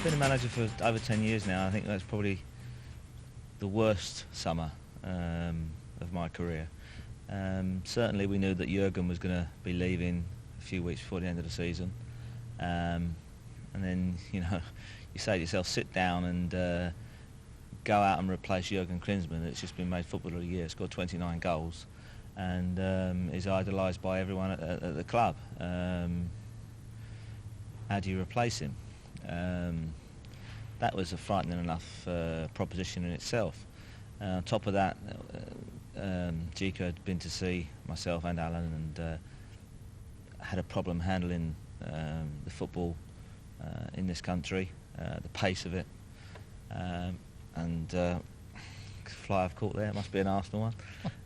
been a manager for over 10 years now. I think that's probably the worst summer of my career. Certainly we knew that Jurgen was going to be leaving a few weeks before the end of the season. And then, you say to yourself, sit down and go out and replace Jurgen Klinsmann, that's just been made Footballer of the Year, scored 29 goals, and is idolised by everyone at the club. How do you replace him? That was a frightening enough proposition in itself. On top of that, Gika had been to see myself and Alan and had a problem handling the football in this country, the pace of it, and fly I've caught there, it must be an Arsenal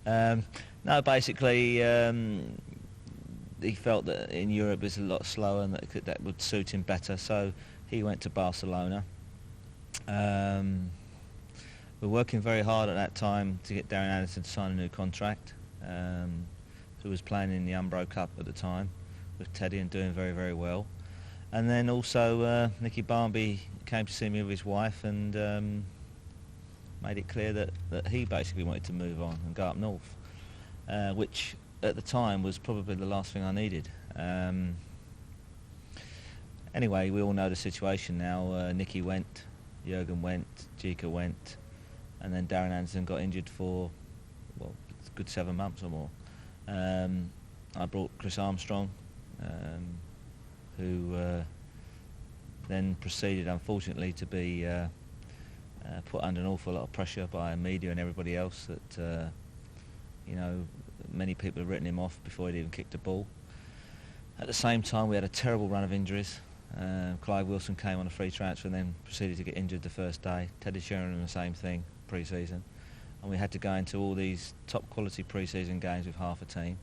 one. No, basically he felt that in Europe it was a lot slower and that would suit him better, so he went to Barcelona. We're working very hard at that time to get Darren Anderson to sign a new contract, who was playing in the Umbro Cup at the time with Teddy and doing very, very well. And then also Nicky Barmby came to see me with his wife and made it clear that he basically wanted to move on and go up north, which at the time was probably the last thing I needed. Anyway, we all know the situation now. Nicky went, Jurgen went, Gika went, and then Darren Anderson got injured for, well, a good 7 months or more. I brought Chris Armstrong, who then proceeded, unfortunately, to be put under an awful lot of pressure by media and everybody else that, many people had written him off before he'd even kicked a ball. At the same time, we had a terrible run of injuries. Clive Wilson came on a free transfer and then proceeded to get injured the first day. Teddy Sheringham the same thing, pre-season. And we had to go into all these top quality pre-season games with half a team.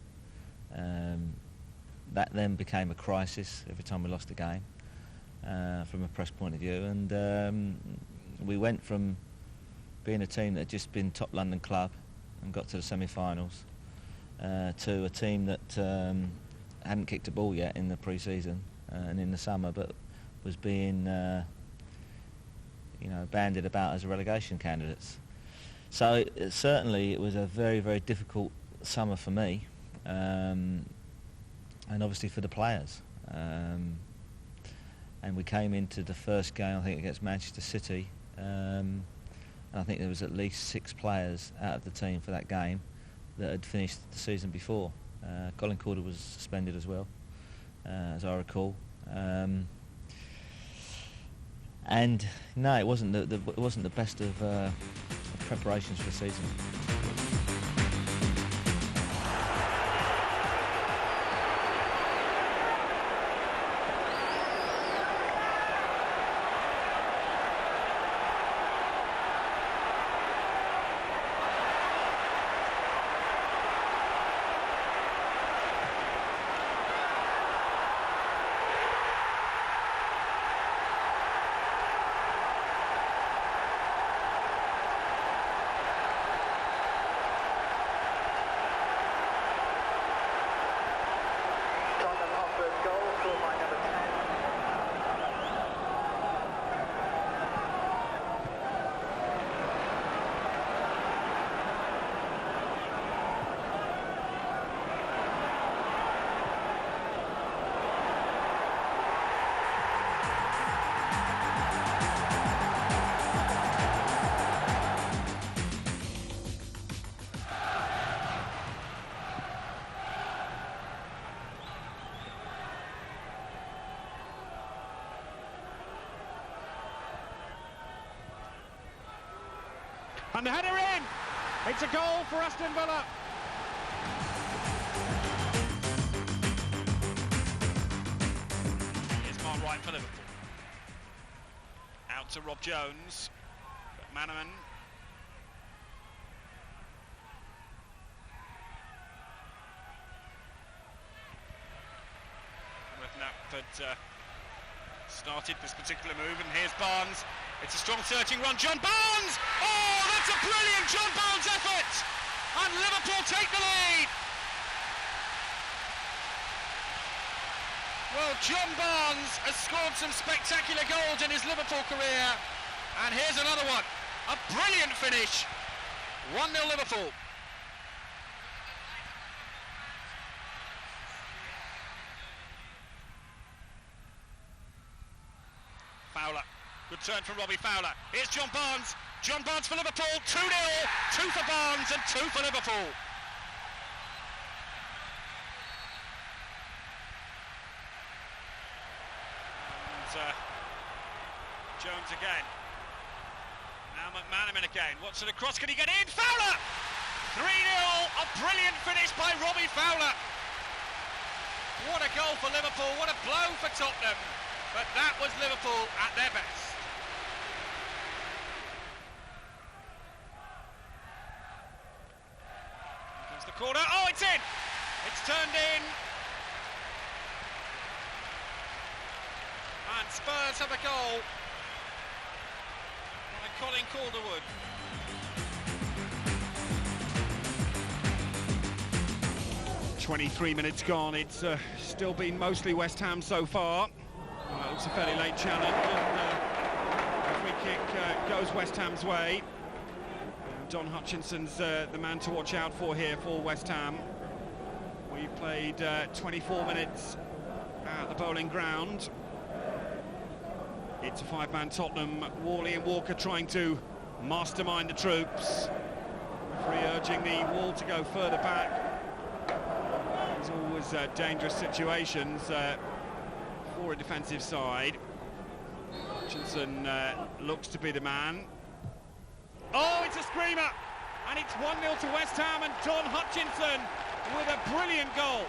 That then became a crisis every time we lost a game from a press point of view. And we went from being a team that had just been top London club and got to the semi-finals to a team that hadn't kicked a ball yet in the pre-season and in the summer, but was being bandied about as relegation candidates. So certainly it was a very, very difficult summer for me, and obviously for the players. And we came into the first game, I think, against Manchester City, and I think there was at least 6 players out of the team for that game that had finished the season before. Colin Corder was suspended as well, as I recall. And no, it wasn't the best of preparations for the season. Tottenham Hotspur's goal, scored by number 10. And the header in! It's a goal for Aston Villa. Here's Mark Wright for Liverpool. Out to Rob Jones. But Manaman. That started this particular move, and here's Barnes. It's a strong searching run. John Barnes! Oh, that's a brilliant John Barnes effort! And Liverpool take the lead! Well, Well, John Barnes has scored some spectacular goals in his Liverpool career, and here's another one. A brilliant finish. 1-0 Liverpool. Fowler. Good turn from Robbie Fowler. Here's John Barnes. John Barnes for Liverpool. 2-0. 2 for Barnes and 2 for Liverpool. And Jones again. Now McManaman again. What's it across? Can he get in? Fowler! 3-0. A brilliant finish by Robbie Fowler. What a goal for Liverpool. What a blow for Tottenham. But that was Liverpool at their best. Here comes the corner. Oh, it's in! It's turned in. And Spurs have a goal by Colin Calderwood. "23 minutes gone. It's still been mostly West Ham so far. It's a fairly late challenge, and the free kick goes West Ham's way. Don Hutchinson's the man to watch out for here for West Ham. We've played 24 minutes at the Bowling Ground. It's a five-man Tottenham. Worley and Walker trying to mastermind the troops. Referee urging the wall to go further back. There's always dangerous situations for a defensive side. Hutchinson looks to be the man. Oh, it's a screamer! And it's 1-0 to West Ham, and Don Hutchinson with a brilliant goal.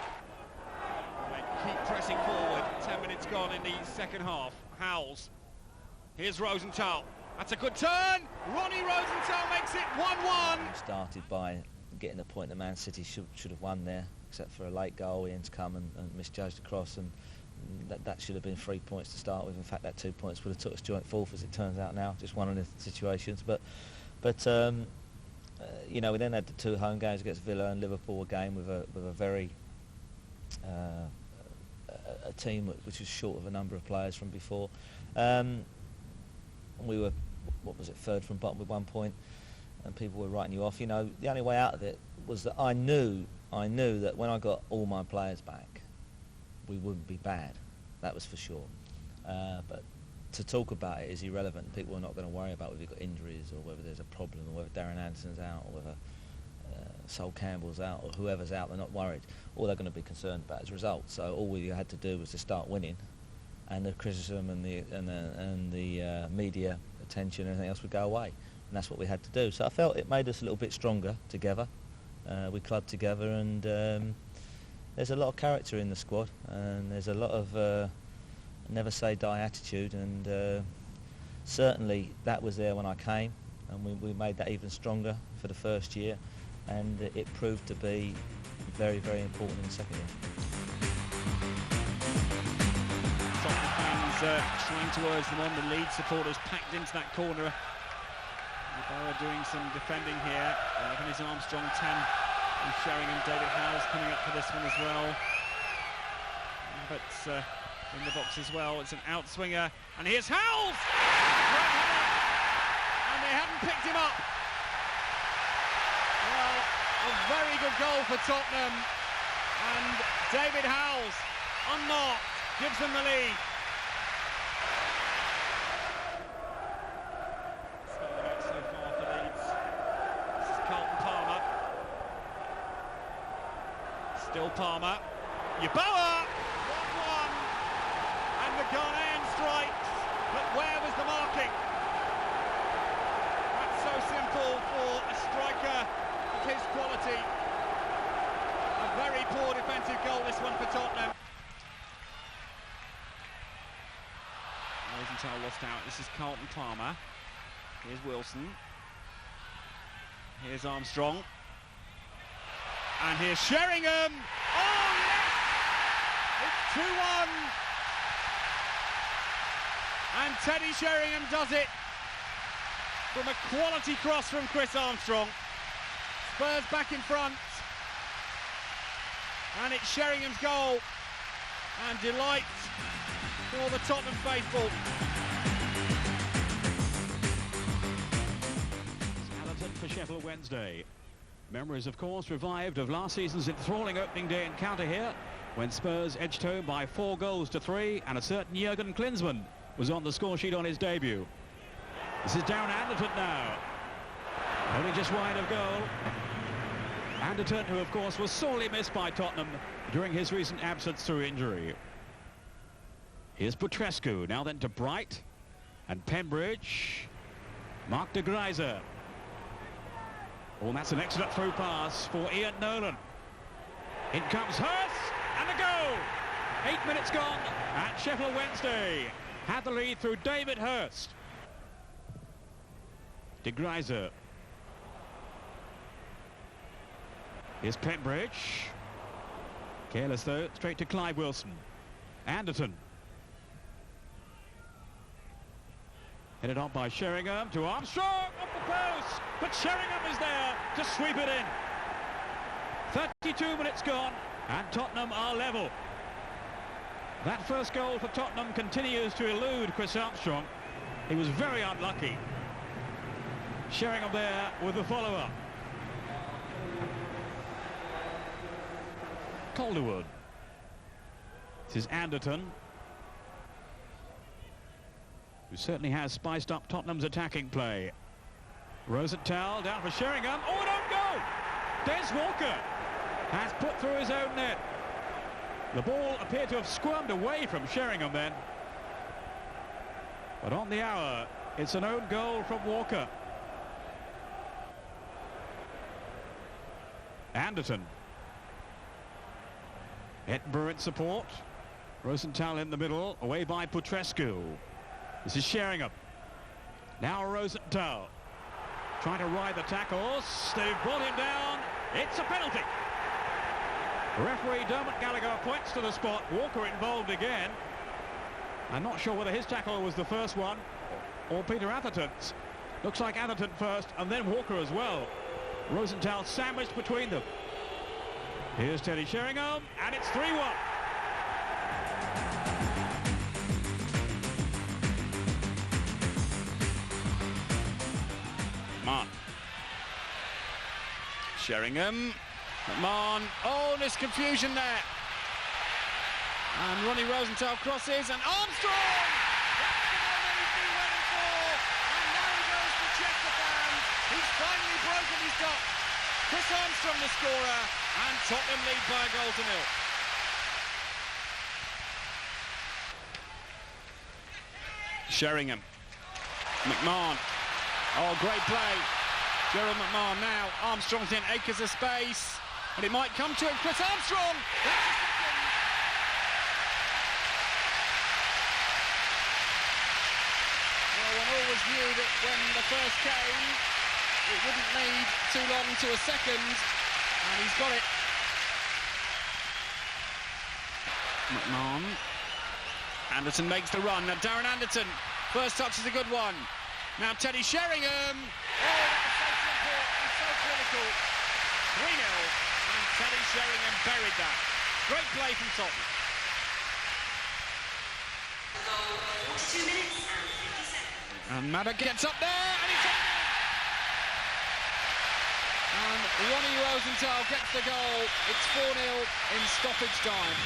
They keep pressing forward. 10 minutes gone in the second half. Howells. Here's Rosenthal. That's a good turn. Ronnie Rosenthal makes it 1-1. Started by getting the point that Man City should have won there, except for a late goal. Ian's come and misjudged the cross, and that should have been 3 points to start with. In fact, that 2 points would have took us joint fourth, as it turns out now. Just one of the situations, but you know, we then had the 2 home games against Villa and Liverpool again with a very a team which was short of a number of players from before. We were, what was it, third from bottom with 1 point, and people were writing you off. You know, the only way out of it was that I knew that when I got all my players back, we wouldn't be bad. That was for sure. But to talk about it is irrelevant. People are not going to worry about whether you've got injuries or whether there's a problem or whether Darren Anderson's out or whether Sol Campbell's out or whoever's out. They're not worried. All they're going to be concerned about is results. So all we had to do was to start winning, and the criticism and the media attention and everything else would go away. And that's what we had to do. So I felt it made us a little bit stronger together. We clubbed together, and there's a lot of character in the squad, and there's a lot of never say die attitude, and certainly that was there when I came, and we made that even stronger for the first year, and it proved to be very, very important in the second year. Tottenham fans trying to urge them on. The Leeds supporters packed into that corner. Borough doing some defending here. Then is Armstrong, 10, and Sheringham. David Howells coming up for this one as well. But in the box as well, it's an outswinger, and here's Howells! And they haven't picked him up. Well, a very good goal for Tottenham, and David Howells, unmarked, gives them the lead. Starting out so far for Leeds. This is Carlton Palmer. Still Palmer. Yeboah! 1-1. And the Ghanaian strikes, but where was the marking? That's so simple for a striker of his quality. A very poor defensive goal, this one for Tottenham. Rosenthal lost out. This is Carlton Palmer. Here's Wilson. Here's Armstrong. And here's Sheringham. Oh, yes! It's 2-1. And Teddy Sheringham does it from a quality cross from Chris Armstrong. Spurs back in front. And it's Sheringham's goal. and delight for the Tottenham faithful. Allerton for Sheffield Wednesday. Memories, of course, revived of last season's enthralling opening day encounter here, when Spurs edged home by 4 goals to 3, and a certain Jurgen Klinsmann was on the score sheet on his debut. This is Darren Anderton now, only just wide of goal. Anderton, who of course was sorely missed by Tottenham during his recent absence through injury. Here's Petrescu, now then to Bright, and Pembridge, Mark de Greiser. Oh, and that's an excellent through pass for Ian Nolan. In comes Hurst, and a goal! 8 minutes gone, and Sheffield Wednesday had the lead through David Hurst. De Greiser. Here's Pembridge. Careless though, straight to Clive Wilson. Anderton. Headed on by Sheringham to Armstrong, off the post, but Sheringham is there to sweep it in. 32 minutes gone, and Tottenham are level. That first goal for Tottenham continues to elude Chris Armstrong. He was very unlucky. Sheringham there with the follow-up. Calderwood. This is Anderton, who certainly has spiced up Tottenham's attacking play. Rosenthal down for Sheringham. Oh, don't go! Des Walker has put through his own net. The ball appeared to have squirmed away from Sheringham then. But on the hour, it's an own goal from Walker. Anderton. Edinburgh in support. Rosenthal in the middle, away by Petrescu. This is Sheringham. Now Rosenthal. Trying to ride the tackles. They've brought him down. It's a penalty. Referee Dermot Gallagher points to the spot. Walker involved again. I'm not sure whether his tackle was the first one or Peter Atherton's. Looks like Atherton first and then Walker as well. Rosenthal sandwiched between them. Here's Teddy Sheringham, and it's 3-1. McMahon. Sheringham. McMahon. Oh, there's confusion there. And Ronnie Rosenthal crosses, and Armstrong! That's the one that he's been waiting for. And now he goes to check the fans. He's finally broken his dot. Chris Armstrong the scorer, and Tottenham lead by a goal to 0. Sheringham. McMahon. Oh, great play. Gerald McMahon now. Armstrong's in acres of space, and it might come to him. Chris Armstrong! That's the second. Well, one always knew that when the first came, it wouldn't need too long to a second, and he's got it. McMahon. Anderton makes the run. Now Darren Anderton, first touch is a good one. Now Teddy Sheringham. Oh, that's so critical. 3-0, and Teddy Sheringham buried that. Great play from Tottenham. Goal, 42 minutes and 50 seconds. And Maddock gets up there, and he's up. And Ronnie Rosenthal gets the goal. It's 4-0 in stoppage time.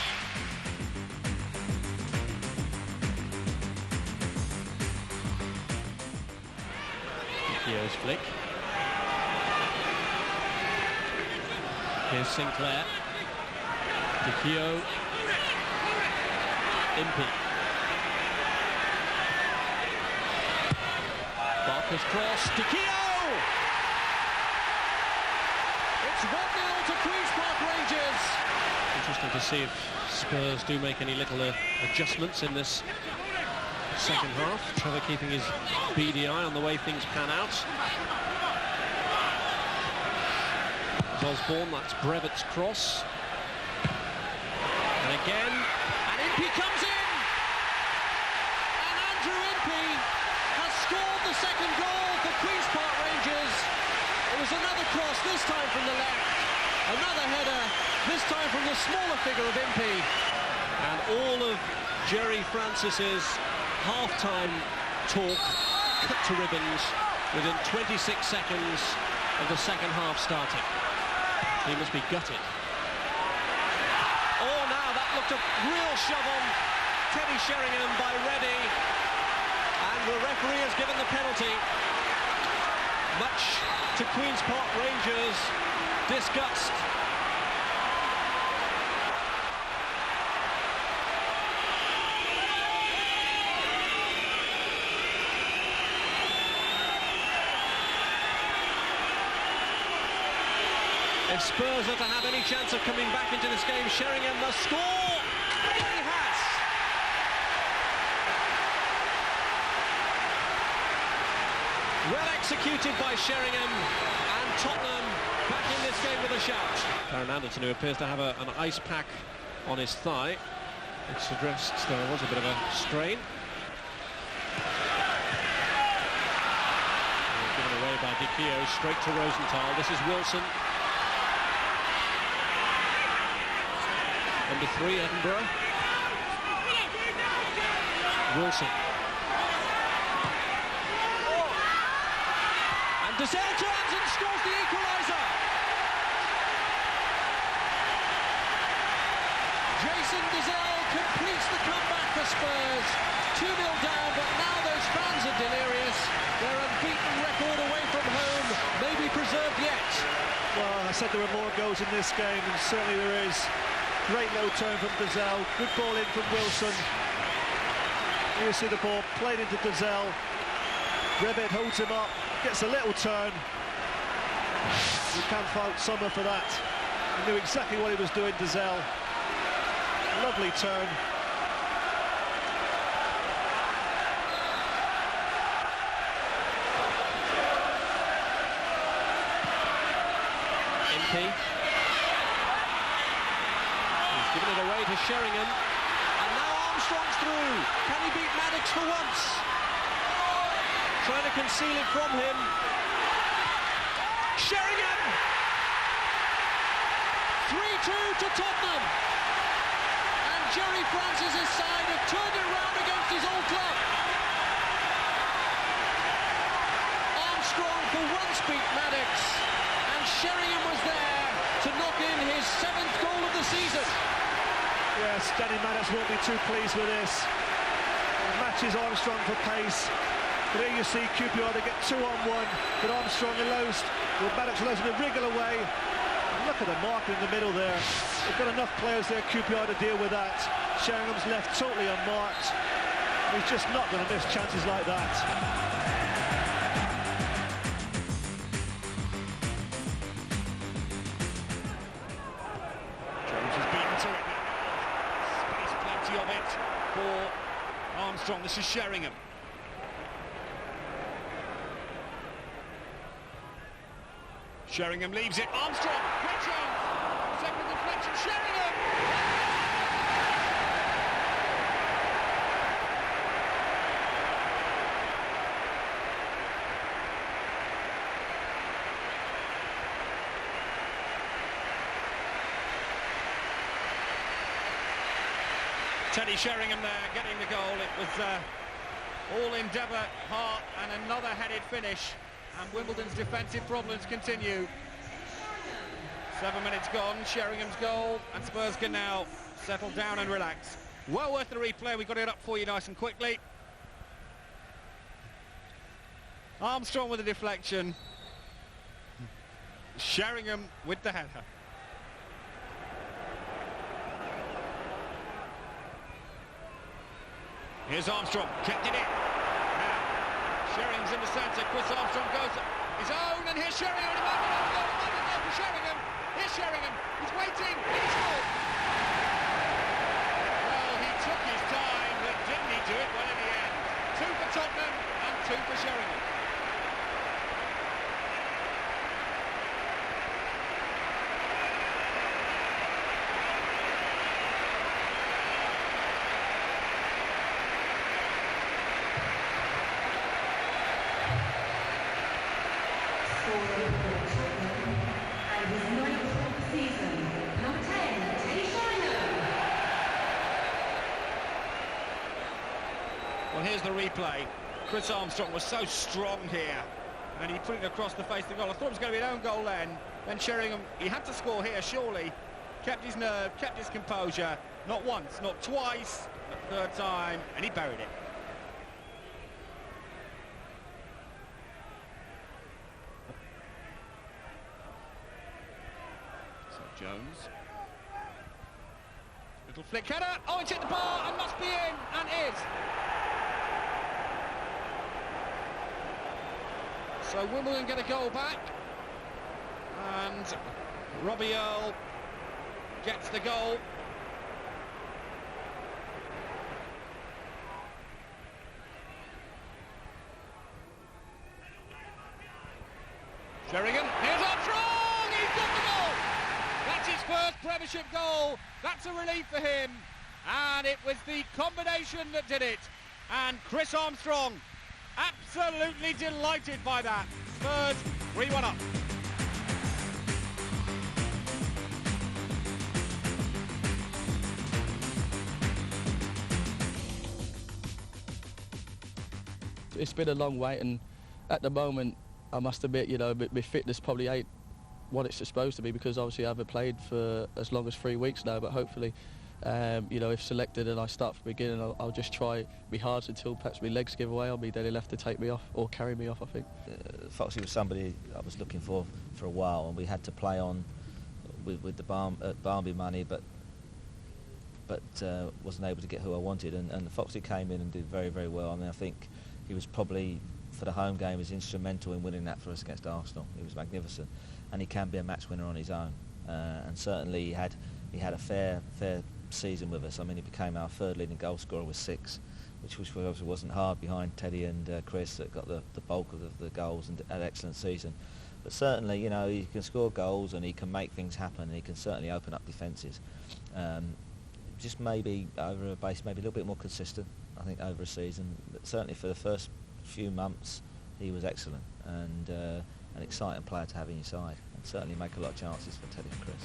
Keogh's flick. Here's Sinclair. De Keogh. Impey. Barker's cross. De Keogh! It's 1-0 to Queen's Park Rangers. Interesting to see if Spurs do make any little adjustments in this second half. Trevor keeping his beady eye on the way things pan out. Osborne, that's Brevitt's cross. And again, and Impey comes in! And Andrew Impey has scored the second goal for Queen's Park Rangers. It was another cross, this time from the left. Another header, this time from the smaller figure of Impey. And all of Jerry Francis's half-time talk cut to ribbons within 26 seconds of the second half starting. He must be gutted. Oh, now that looked a real shove on Teddy Sheringham by Reddy, and the referee has given the penalty, much to Queen's Park Rangers' disgust. If Spurs are to have any chance of coming back into this game, Sheringham must score. And he has. Well executed by Sheringham, and Tottenham back in this game with a shout. Karen Anderson, who appears to have an ice pack on his thigh, which suggests there was a bit of a strain. Given away by Di Chio, straight to Rosenthal. This is Wilson. Number 3, Edinburgh. Wilson. And Dessel turns and scores the equaliser. Jason Dessel completes the comeback for Spurs. 2-0 down, but now those fans are delirious. Their unbeaten record away from home may be preserved yet. Well, I said there were more goals in this game, and certainly there is. Great low turn from Dessel, good ball in from Wilson. Here you see the ball played into Dessel. Rebed holds him up, gets a little turn. You can't fault Sommer for that. He knew exactly what he was doing, Dessel. Lovely turn. MP. Giving it away to Sheringham, and now Armstrong's through. Can he beat Maddox for once? Trying to conceal it from him. Sheringham! 3-2 to Tottenham. And Jerry Francis's side have turned it round against his old club. Armstrong for once beat Maddox, and Sheringham was there to knock in his 7th goal of the season. Yes, Danny Maddox won't be too pleased with this. He matches Armstrong for pace. But here you see QPR, they get 2-on-1, but Armstrong allows, Maddox allows him to wriggle away. And look at the marker in the middle there. They've got enough players there, QPR, to deal with that. Sheringham's left totally unmarked. He's just not going to miss chances like that. Of it for Armstrong. This is Sheringham. Sheringham leaves it. Armstrong, great chance. Second deflection, Sheringham. Teddy Sheringham there getting the goal. It was all endeavour, heart, and another headed finish. And Wimbledon's defensive problems continue. 7 minutes gone, Sheringham's goal, and Spurs can now settle down and relax. Well worth the replay. We got it up for you nice and quickly. Armstrong with a deflection. Sheringham with the header. Here's Armstrong, kept it in. Now, Sheringham's in the centre. Chris Armstrong goes his own, and here's Sheringham. It might be goal for Sheringham. Here's Sheringham. He's waiting. He's scored. Well, he took his time, but didn't he do it well in the end? 2 for Tottenham and 2 for Sheringham. here's the replay. Chris Armstrong was so strong here, and he put it across the face of the goal. I thought it was going to be an own goal then. Then Sheringham, he had to score here, surely. Kept his nerve, kept his composure. Not once, not twice, but third time, and he buried it. So Jones. Little flick header. Oh, it's hit the bar and must be in, and is. So Wimbledon get a goal back, and Robbie Earle gets the goal. Sheringham, here's Armstrong, he's got the goal! That's his first Premiership goal, that's a relief for him, and it was the combination that did it, and Chris Armstrong absolutely delighted by that. Spurs 3-1 up. It's been a long wait, and at the moment I must admit, you know, my fitness probably ain't what it's supposed to be, because obviously I haven't played for as long as 3 weeks now, but hopefully you know, if selected and I start from the beginning, I'll just try my hardest until perhaps my legs give away. I'll be dead left to take me off or carry me off, I think. Foxy was somebody I was looking for a while, and we had to play on with the Barnby money, but wasn't able to get who I wanted, and Foxy came in and did very, very well. I mean, I think he was probably, for the home game, was instrumental in winning that for us against Arsenal. He was magnificent, and he can be a match winner on his own, and certainly he had a fair season with us. I mean, he became our third leading goal scorer with 6, which obviously wasn't hard behind Teddy and Chris, that got the bulk of the goals and had an excellent season. But certainly, you know, he can score goals and he can make things happen, and he can certainly open up defences. Just maybe over a base, maybe a little bit more consistent, I think, over a season. But certainly for the first few months, he was excellent, and an exciting player to have in your side, and certainly make a lot of chances for Teddy and Chris.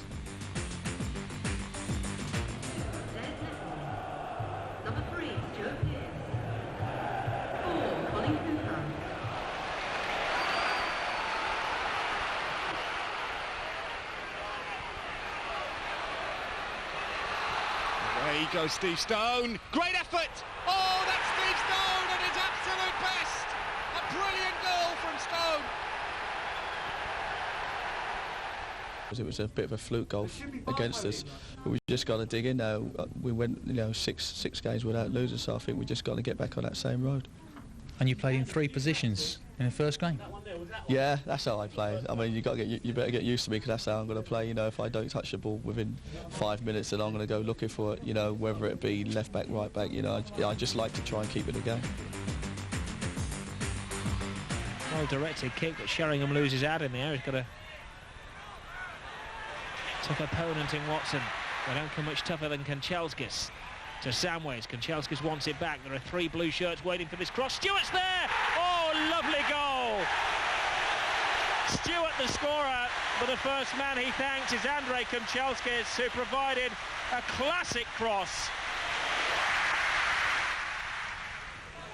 Number 3, Stuart Pearce. 4, Collington Hunt. Away goes Steve Stone. Great effort! Oh, that's Steve Stone at his absolute best! A brilliant goal from Stone! It was a bit of a fluke goal against us, but we just got to dig in now. We went, you know, six games without losing, so I think we just got to get back on that same road. And you played in 3 positions in the first game? Yeah, that's how I play. I mean, you better get used to me, because that's how I'm going to play. You know, if I don't touch the ball within 5 minutes, then I'm going to go looking for it. You know, whether it be left back, right back. You know, I just like to try and keep it a game. Well directed kick, but Sheringham loses out in there. He's got a tough opponent in Watson. They don't come much tougher than Kanchelskis. To Samways, Kanchelskis wants it back. There are 3 blue shirts waiting for this cross. Stewart's there! Oh, lovely goal! Stewart the scorer, but the first man he thanks is Andrei Kanchelskis, who provided a classic cross.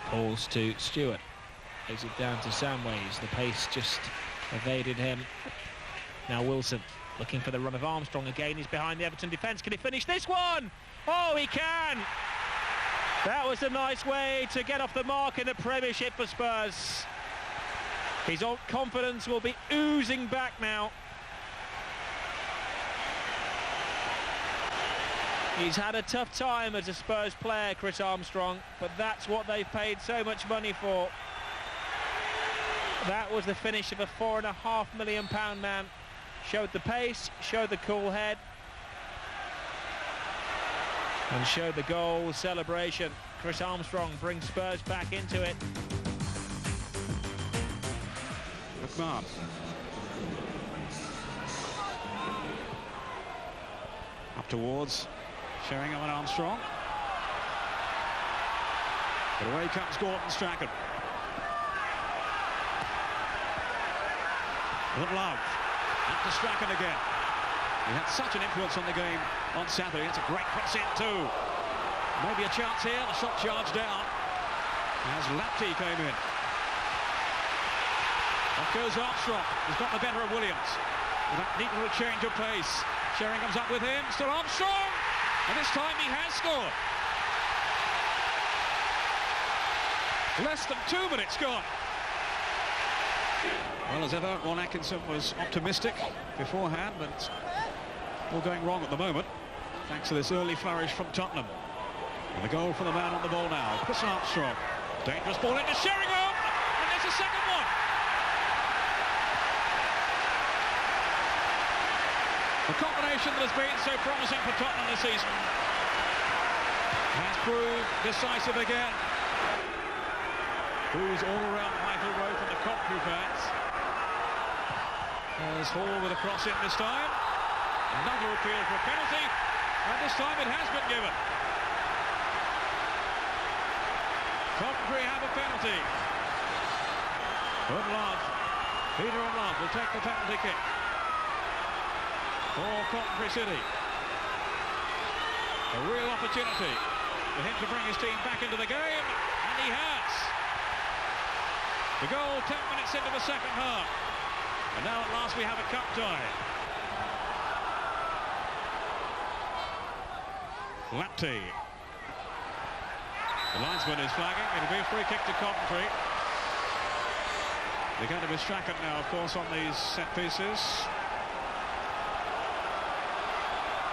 Balls to Stewart. Lays it down to Samways. The pace just evaded him. Now Wilson looking for the run of Armstrong again. He's behind the Everton defence. Can he finish this one? Oh, he can! That was a nice way to get off the mark in the Premiership for Spurs. His confidence will be oozing back now. He's had a tough time as a Spurs player, Chris Armstrong, but that's what they've paid so much money for. That was the finish of a £4.5 million man. Showed the pace, showed the cool head, and showed the goal celebration. Chris Armstrong brings Spurs back into it. McMahon. Up towards Sheringham and Armstrong. But away comes Gordon Strachan. With love. Up to Strachan again. He had such an influence on the game on Saturday. It's a great cross in too. Maybe a chance here. The shot charged down. as Laptey came in. Off goes Armstrong. He's got the better of Williams. With that neat little change of pace. Sheringham comes up with him. Still Armstrong. And this time he has scored. Less than 2 minutes gone. Well, as ever, Ron Atkinson was optimistic beforehand, but it's all going wrong at the moment, thanks to this early flourish from Tottenham. And the goal for the man on the ball now, Chris Armstrong. Dangerous ball into Sheringham, and there's a second one. The combination that has been so promising for Tottenham this season has proved decisive again. Who's all around Michael Rowe from the Coventry fans. As Hall with a cross in this time. Another appeal for a penalty, and this time it has been given. Coventry have a penalty. Peter Love will take the penalty kick for Coventry City. A real opportunity for him to bring his team back into the game, and he has. The goal 10 minutes into the second half. And now at last we have a cup tie. Laptey. The linesman is flagging. It'll be a free kick to Coventry. They're going to be Strachan now, of course, on these set pieces.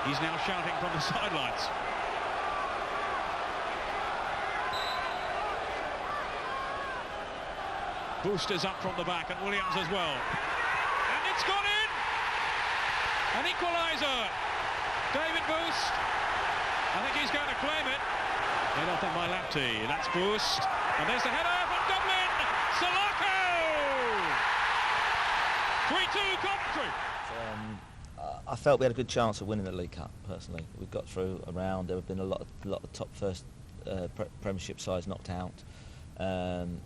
He's now shouting from the sidelines. Boost is up from the back, and Williams as well. And it's gone in! An equaliser! David Boost. I think he's going to claim it. Head off then by Laptey. That's Boost. And there's the header from Dublin! Salako! 3-2 Coventry. I felt we had a good chance of winning the League Cup, personally. We got through a round. There have been a lot of top first Premiership sides knocked out.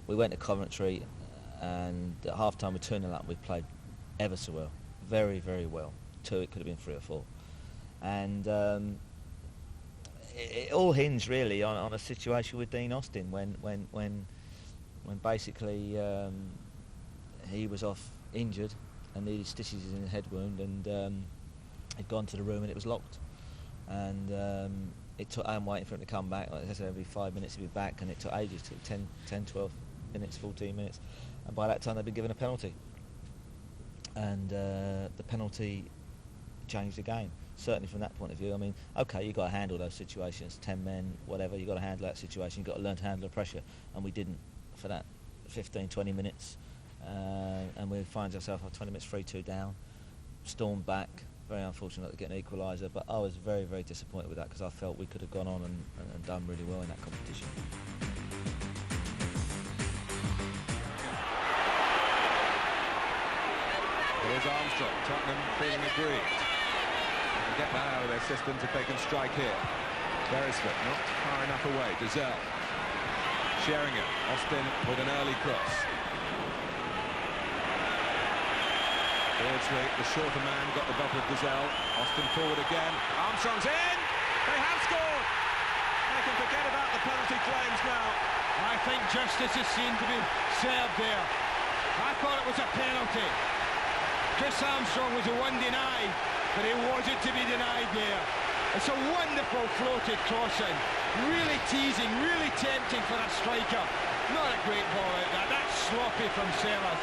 We went to Coventry, and at half-time we 2-0 up. We played ever so well, very, very well. It could have been 3 or 4. And it all hinged really on a situation with Dean Austin when basically he was off injured and needed stitches in a head wound, and he'd gone to the room and it was locked. And it took, I'm waiting for him to come back. Like I said, every 5 minutes he'd be back, and it took ages. It took 10, 12 minutes, 14 minutes. And by that time they'd been given a penalty. And the penalty changed the game, certainly from that point of view. I mean, okay, you've got to handle those situations, 10 men, whatever, you've got to handle that situation, you've got to learn to handle the pressure, and we didn't for that 15, 20 minutes. And we find ourselves 20 minutes 3-2 down, stormed back, very unfortunate to get an equaliser, but I was very, very disappointed with that because I felt we could have gone on and done really well in that competition. Here's Armstrong, Tottenham feeling aggrieved. They can get that out of their systems if they can strike here. Beresford not far enough away. Gazelle. Sheringham. Austin with an early cross. Beardsley, the shorter man, got the better of Gazelle. Austin forward again. Armstrong's in! They have scored! They can forget about the penalty claims now. I think justice is seen to be served there. I thought it was a penalty. Chris Armstrong was the one denied, but he wasn't to be denied there. It's a wonderful floated crossing. Really teasing, really tempting for a striker. Not a great ball out there. That's sloppy from Sellers.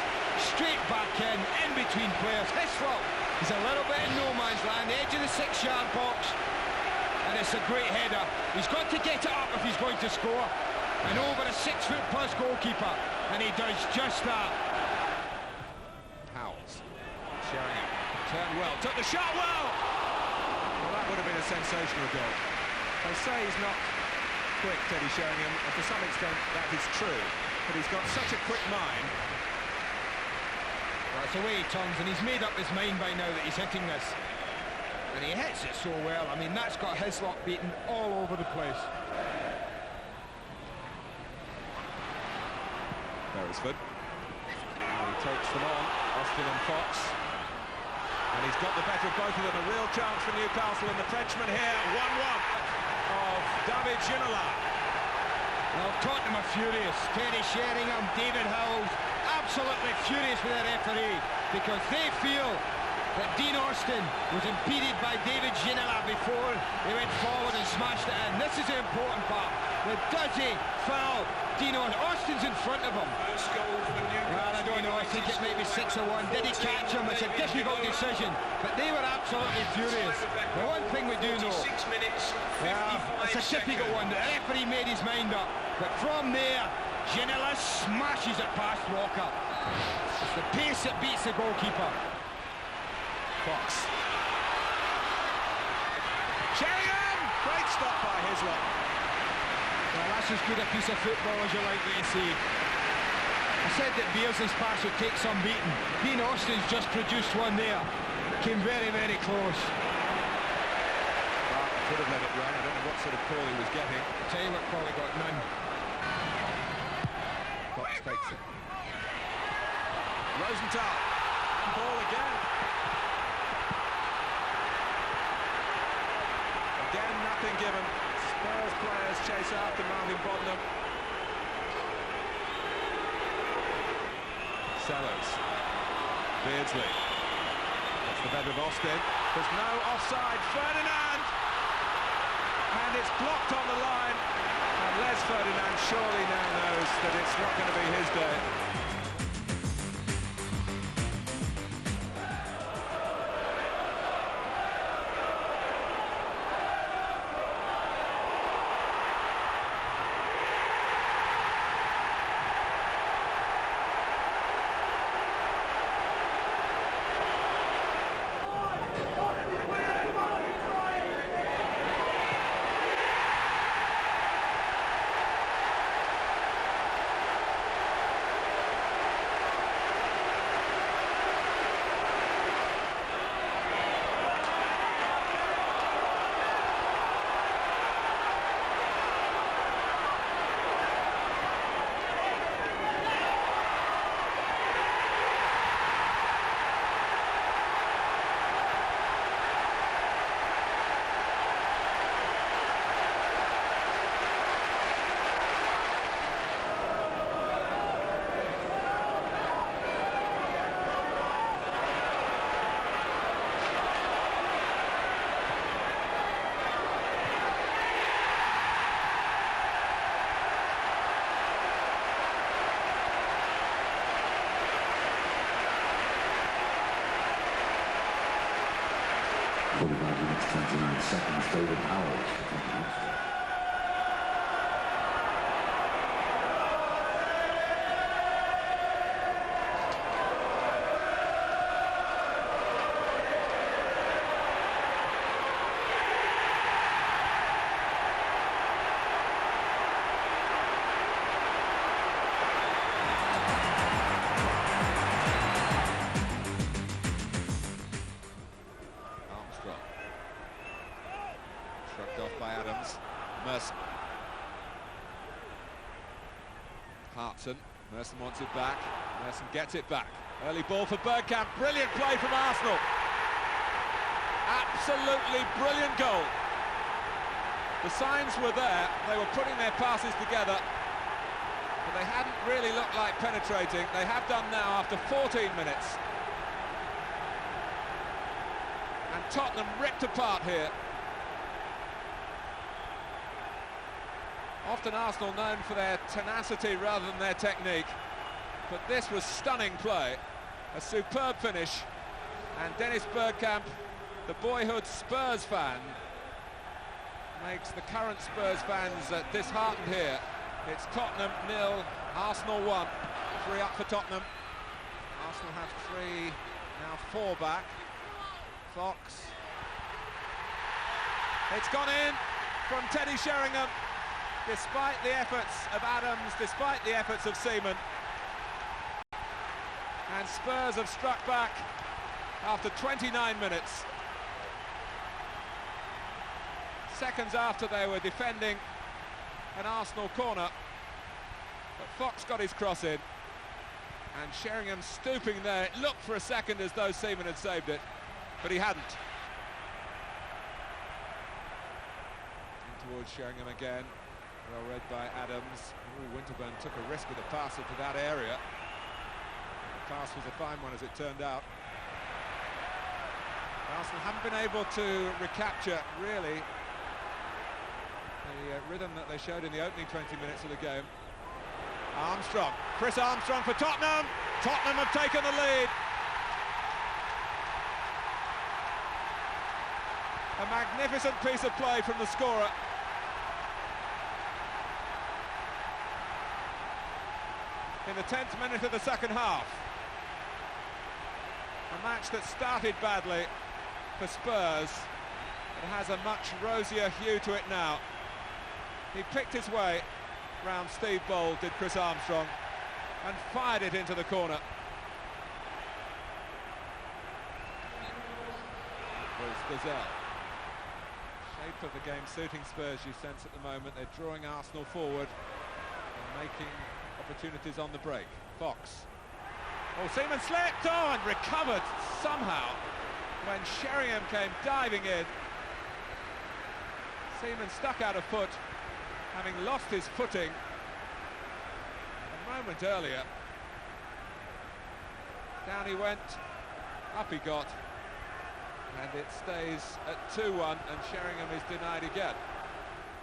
Straight back in between players. Hislop is a little bit in no man's land, edge of the 6-yard box. And it's a great header. He's got to get it up if he's going to score. And over a 6-foot-plus goalkeeper. And he does just that. Howells. Sheringham turned well, took the shot well! Well, that would have been a sensational goal. They say he's not quick, Teddy Sheringham, and to some extent that is true, but he's got such a quick mind. Well, it's the way he turns, and he's made up his mind by now that he's hitting this. And he hits it so well. I mean, that's got Hislop beaten all over the place. Beresford. He takes them on, Austin and Fox. And he's got the better of both of them. A real chance for Newcastle, and the Frenchman here, 1-1 of David Ginola. Well, Tottenham are furious. Teddy Sheringham, David Howells, absolutely furious with their referee because they feel that Dean Austin was impeded by David Ginola before he went forward and smashed it in. This is the important part. Does he foul Dean Austin? Austin's in front of him. Well, I don't know. I think it might be 6 or 1. Did he catch him? It's a difficult decision, but they were absolutely furious. The one thing we do know, well, it's a typical one. The referee made his mind up, but from there, Ginola smashes it past Walker. It's the pace that beats the goalkeeper. Fox. Sheringham! Great stop by Hislop. Well, that's as good a piece of football as you're likely to see. I said that Beardsley's pass would take some beating. Dean Austin's just produced one there. Came very, very close. Well, could have let it run. I don't know what sort of call he was getting. Taylor probably got none. Fox takes it. Rosenthal. Ball again. Again, nothing given. Spurs players chase after Marvin Bodnam. Sellers. Beardsley. That's the better of Austin. There's no offside. Ferdinand! And it's blocked on the line. And Les Ferdinand surely now knows that it's not going to be his day. David Howells. Armstrong. Shrugged off by Adams. Merson. Hartson. Merson wants it back. Merson gets it back. Early ball for Bergkamp. Brilliant play from Arsenal. Absolutely brilliant goal. The signs were there. They were putting their passes together, but they hadn't really looked like penetrating. They have done now after 14 minutes. And Tottenham ripped apart here. Often Arsenal known for their tenacity rather than their technique, but this was stunning play, a superb finish, and Dennis Bergkamp, the boyhood Spurs fan, makes the current Spurs fans disheartened here. It's Tottenham 0, Arsenal 1, 3 up for Tottenham. Arsenal have 3, now 4 back. Fox. It's gone in from Teddy Sheringham. Despite the efforts of Adams, despite the efforts of Seaman. And Spurs have struck back after 29 minutes. Seconds after they were defending an Arsenal corner. But Fox got his cross in. And Sheringham stooping there. It looked for a second as though Seaman had saved it, but he hadn't. In towards Sheringham again. Well read by Adams. Winterburn took a risk with a pass into that area. The pass was a fine one, as it turned out. Arsenal haven't been able to recapture, really, the rhythm that they showed in the opening 20 minutes of the game. Armstrong, Chris Armstrong for Tottenham. Tottenham have taken the lead. A magnificent piece of play from the scorer. In the 10th minute of the second half. A match that started badly for Spurs and has a much rosier hue to it now. He picked his way round Steve Bold, did Chris Armstrong, and fired it into the corner. It was Gazelle. Shape of the game suiting Spurs, you sense at the moment. They're drawing Arsenal forward and making opportunities on the break. Fox. Oh, Seaman slipped on, recovered somehow when Sheringham came diving in. Seaman stuck out a foot, having lost his footing a moment earlier. Down he went, up he got, and it stays at 2-1, and Sheringham is denied again.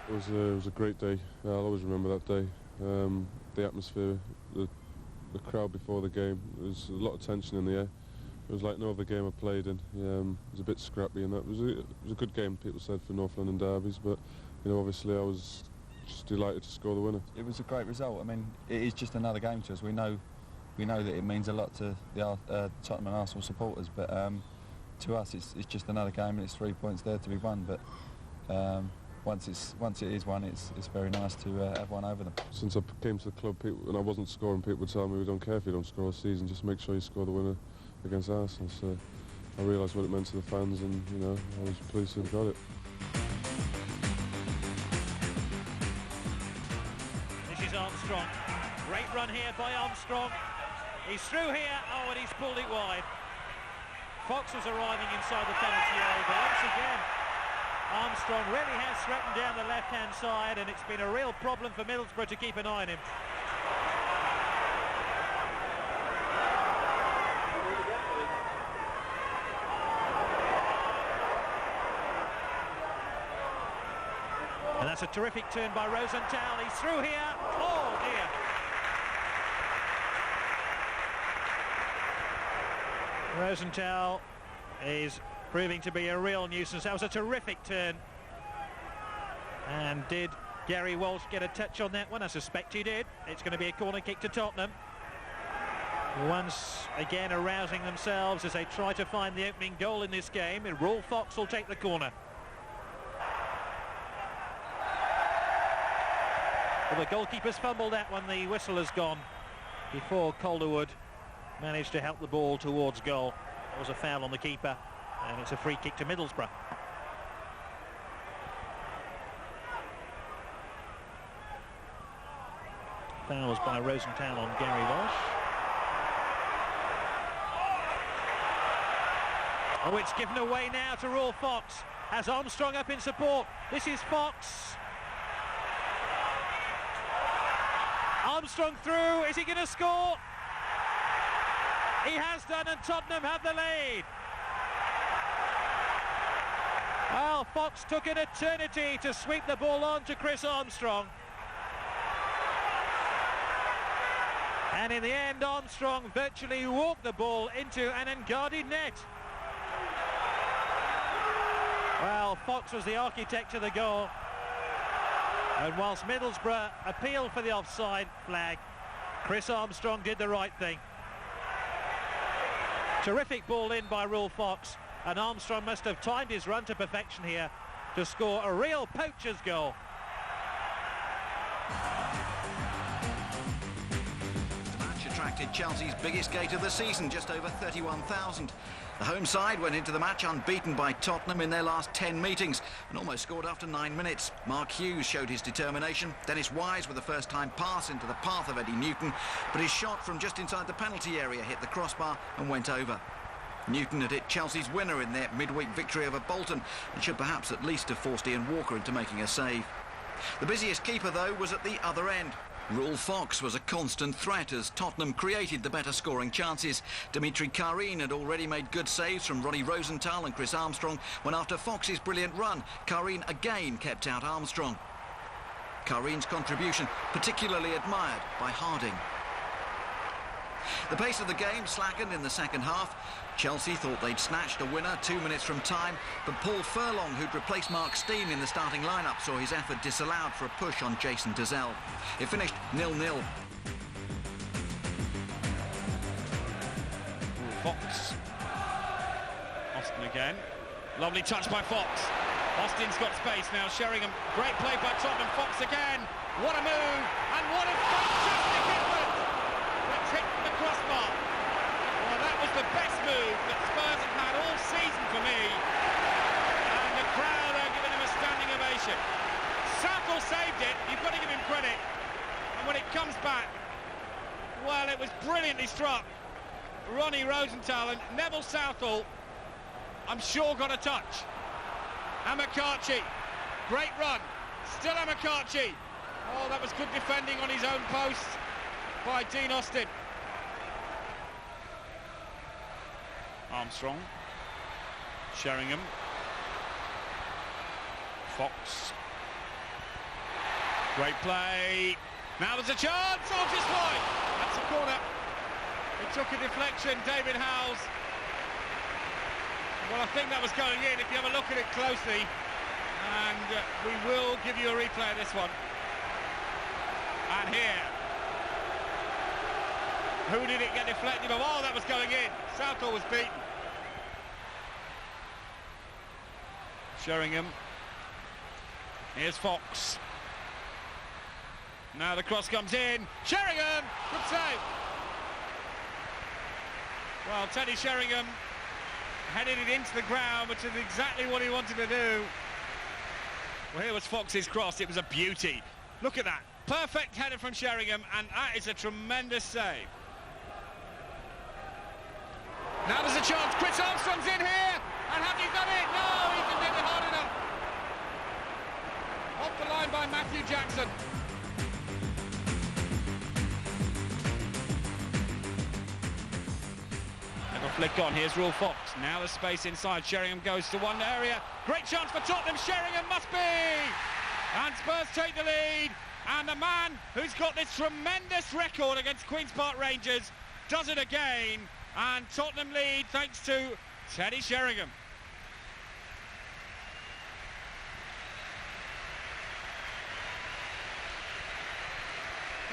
It was a great day. I'll always remember that day. The atmosphere, the crowd before the game. There was a lot of tension in the air. It was like no other game I played in. It was a bit scrappy, and that was a good game, people said, for North London derbies. But obviously I was just delighted to score the winner. It was a great result. I mean, it is just another game to us. We know that it means a lot to the Tottenham and Arsenal supporters, but to us it's just another game, and it's 3 points there to be won. But once it is won, it's very nice to have one over them. Since I came to the club, and I wasn't scoring, people would tell me, we don't care if you don't score a season, just make sure you score the winner against Arsenal. So I realised what it meant to the fans, and I was pleased to have got it. This is Armstrong. Great run here by Armstrong. He's through here. Oh, and he's pulled it wide. Fox was arriving inside the penalty area, but once again Armstrong really has threatened down the left-hand side, and it's been a real problem for Middlesbrough to keep an eye on him. And that's a terrific turn by Rosenthal. He's through here. Oh dear. Rosenthal is proving to be a real nuisance. That was a terrific turn. And did Gary Walsh get a touch on that one? I suspect he did. It's going to be a corner kick to Tottenham. Once again arousing themselves as they try to find the opening goal in this game. And Rolf Fox will take the corner. Well, the goalkeeper's fumbled that one. The whistle has gone before Calderwood managed to help the ball towards goal. It was a foul on the keeper, and it's a free kick to Middlesbrough. Fouls by Rosenthal on Gary Walsh. Oh, it's given away now to Rolf Fox. Has Armstrong up in support. This is Fox. Armstrong through. Is he going to score? He has done, and Tottenham have the lead. Well, Fox took an eternity to sweep the ball on to Chris Armstrong. And in the end, Armstrong virtually walked the ball into an unguarded net. Well, Fox was the architect of the goal. And whilst Middlesbrough appealed for the offside flag, Chris Armstrong did the right thing. Terrific ball in by Rolf Fox, and Armstrong must have timed his run to perfection here to score a real poacher's goal. The match attracted Chelsea's biggest gate of the season, just over 31,000. The home side went into the match unbeaten by Tottenham in their last 10 meetings and almost scored after 9 minutes. Mark Hughes showed his determination. Dennis Wise with a first-time pass into the path of Eddie Newton, but his shot from just inside the penalty area hit the crossbar and went over. Newton had hit Chelsea's winner in their midweek victory over Bolton and should perhaps at least have forced Ian Walker into making a save. The busiest keeper, though, was at the other end. Rule Fox was a constant threat as Tottenham created the better scoring chances. Dimitri Karine had already made good saves from Ronnie Rosenthal and Chris Armstrong when, after Fox's brilliant run, Karine again kept out Armstrong. Karine's contribution particularly admired by Harding. The pace of the game slackened in the second half. Chelsea thought they'd snatched a winner 2 minutes from time, but Paul Furlong, who'd replaced Mark Steen in the starting lineup, saw his effort disallowed for a push on Jason Dezelle. It finished 0-0. Fox. Austin again. Lovely touch by Fox. Austin's got space now. Sheringham. Great play by Tottenham. Fox again. What a move. And what a fantastic effort. That's hit the crossbar. Well, that was the best move that Spurs have had all season for me. And the crowd are giving him a standing ovation. Southall saved it. You've got to give him credit. And when it comes back, well, it was brilliantly struck. Ronnie Rosenthal and Neville Southall, I'm sure, got a touch. Amakachi, great run, still Amakachi. Oh, that was good defending on his own post by Dean Austin. Armstrong, Sheringham, Fox, great play. Now there's a chance, oh, just wide. That's a corner. It took a deflection, David Howells. Well, I think that was going in if you have a look at it closely, and we will give you a replay of this one. And here, who did it get deflected of? Oh, that was going in. Southall was beaten. Sheringham. Here's Fox. Now the cross comes in. Sheringham, good save. Well, Teddy Sheringham headed it into the ground, which is exactly what he wanted to do. Well, here was Fox's cross. It was a beauty. Look at that. Perfect header from Sheringham, and that is a tremendous save. Now there's a chance. Chris Armstrong's in here. And have you done it? No, he didn't hit it hard enough. Off the line by Matthew Jackson. Flick on, here's Rule Fox. Now the space inside. Sheringham goes to one area. Great chance for Tottenham. Sheringham must be! And Spurs take the lead. And the man who's got this tremendous record against Queen's Park Rangers does it again. And Tottenham lead thanks to Teddy Sheringham.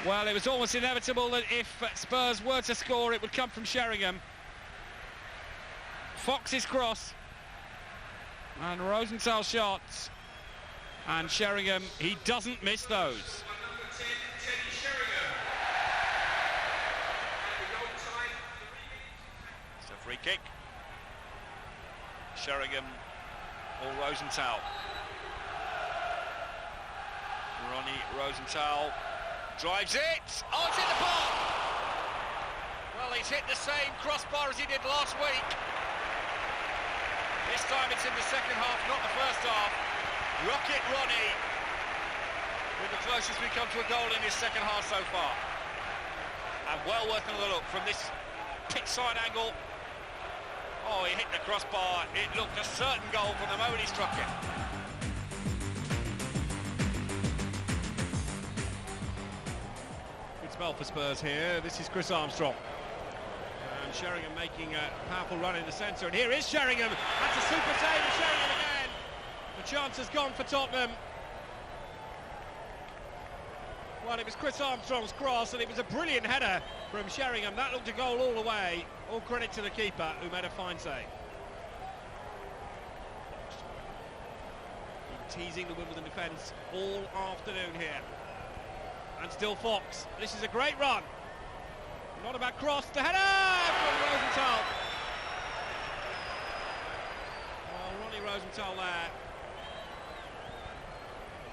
Well, it was almost inevitable that if Spurs were to score, it would come from Sheringham. Fox's cross and Rosenthal shots, and Sheringham, he doesn't miss those. It's a free kick. Sheringham or Rosenthal. Ronnie Rosenthal drives it. Oh, it's in the park. Well, he's hit the same crossbar as he did last week. This time it's in the second half, not the first half. Rocket Ronnie with the closest we come to a goal in his second half so far. And well worth another look from this pitch side angle. Oh, he hit the crossbar. It looked a certain goal from the moment he struck it. Good spell for Spurs here. This is Chris Armstrong. Sheringham making a powerful run in the centre, and here is Sheringham. That's a super save of Sheringham again. The chance has gone for Tottenham. Well, it was Chris Armstrong's cross, and it was a brilliant header from Sheringham. That looked a goal all the way. All credit to the keeper, who made a fine save. Been teasing the Wimbledon defence all afternoon here. And still Fox. This is a great run. Not a bad cross, the header from Rosenthal. Well, Ronnie Rosenthal there.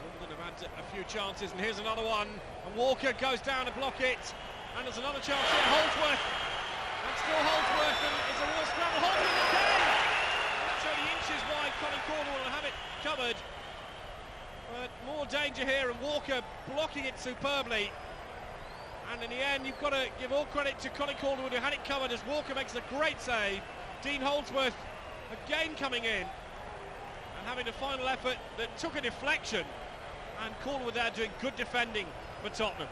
Wimbledon have had a few chances, and here's another one. And Walker goes down to block it. And there's another chance here, Holdsworth. And still Holdsworth, and it's a real scramble. Holdsworth again! That's only inches wide, Colin Cornwall will have it covered. But more danger here, and Walker blocking it superbly. And in the end, you've got to give all credit to Colin Calderwood, who had it covered as Walker makes a great save. Dean Holdsworth again coming in and having a final effort that took a deflection, and Calderwood there doing good defending for Tottenham.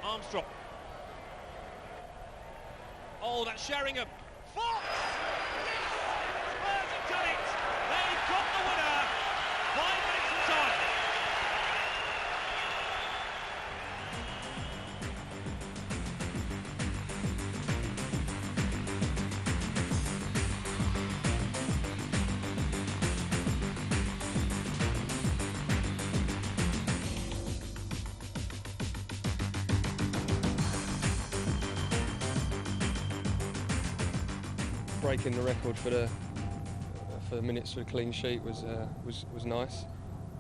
Armstrong. Oh, that's Sheringham. Fox! Spurs have done it! They've got the winner! 5 minutes of time. Breaking the record for the minutes for a clean sheet was nice,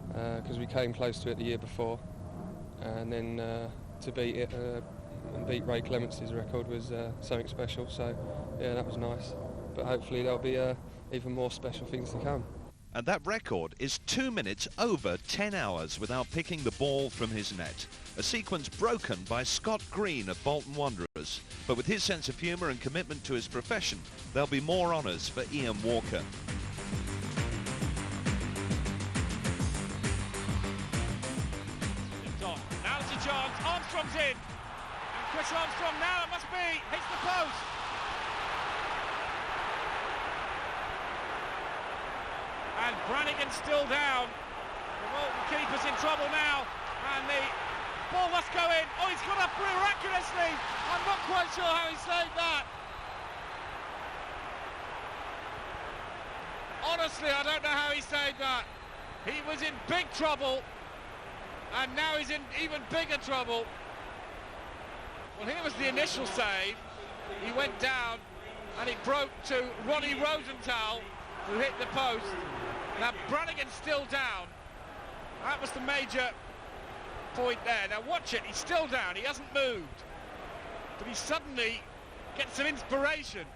because we came close to it the year before, and then to beat it and beat Ray Clemence's record was something special. So yeah, that was nice. But hopefully there'll be even more special things to come. And that record is 2 minutes over 10 hours without picking the ball from his net. A sequence broken by Scott Green of Bolton Wanderers. But with his sense of humour and commitment to his profession, there'll be more honours for Ian Walker. Now it's a chance. Armstrong's in. And Chris Armstrong now, it must be, hits the post. And Brannigan's still down. The Bolton keeper's in trouble now, and the ball must go in. Oh, he's got up miraculously. I'm not quite sure how he saved that. Honestly, I don't know how he saved that. He was in big trouble, and now he's in even bigger trouble. Well, here was the initial save. He went down, and it broke to Ronnie Rosenthal, who hit the post. Now Brannigan's still down. That was the major point there. Now watch it, he's still down, he hasn't moved. But he suddenly gets some inspiration.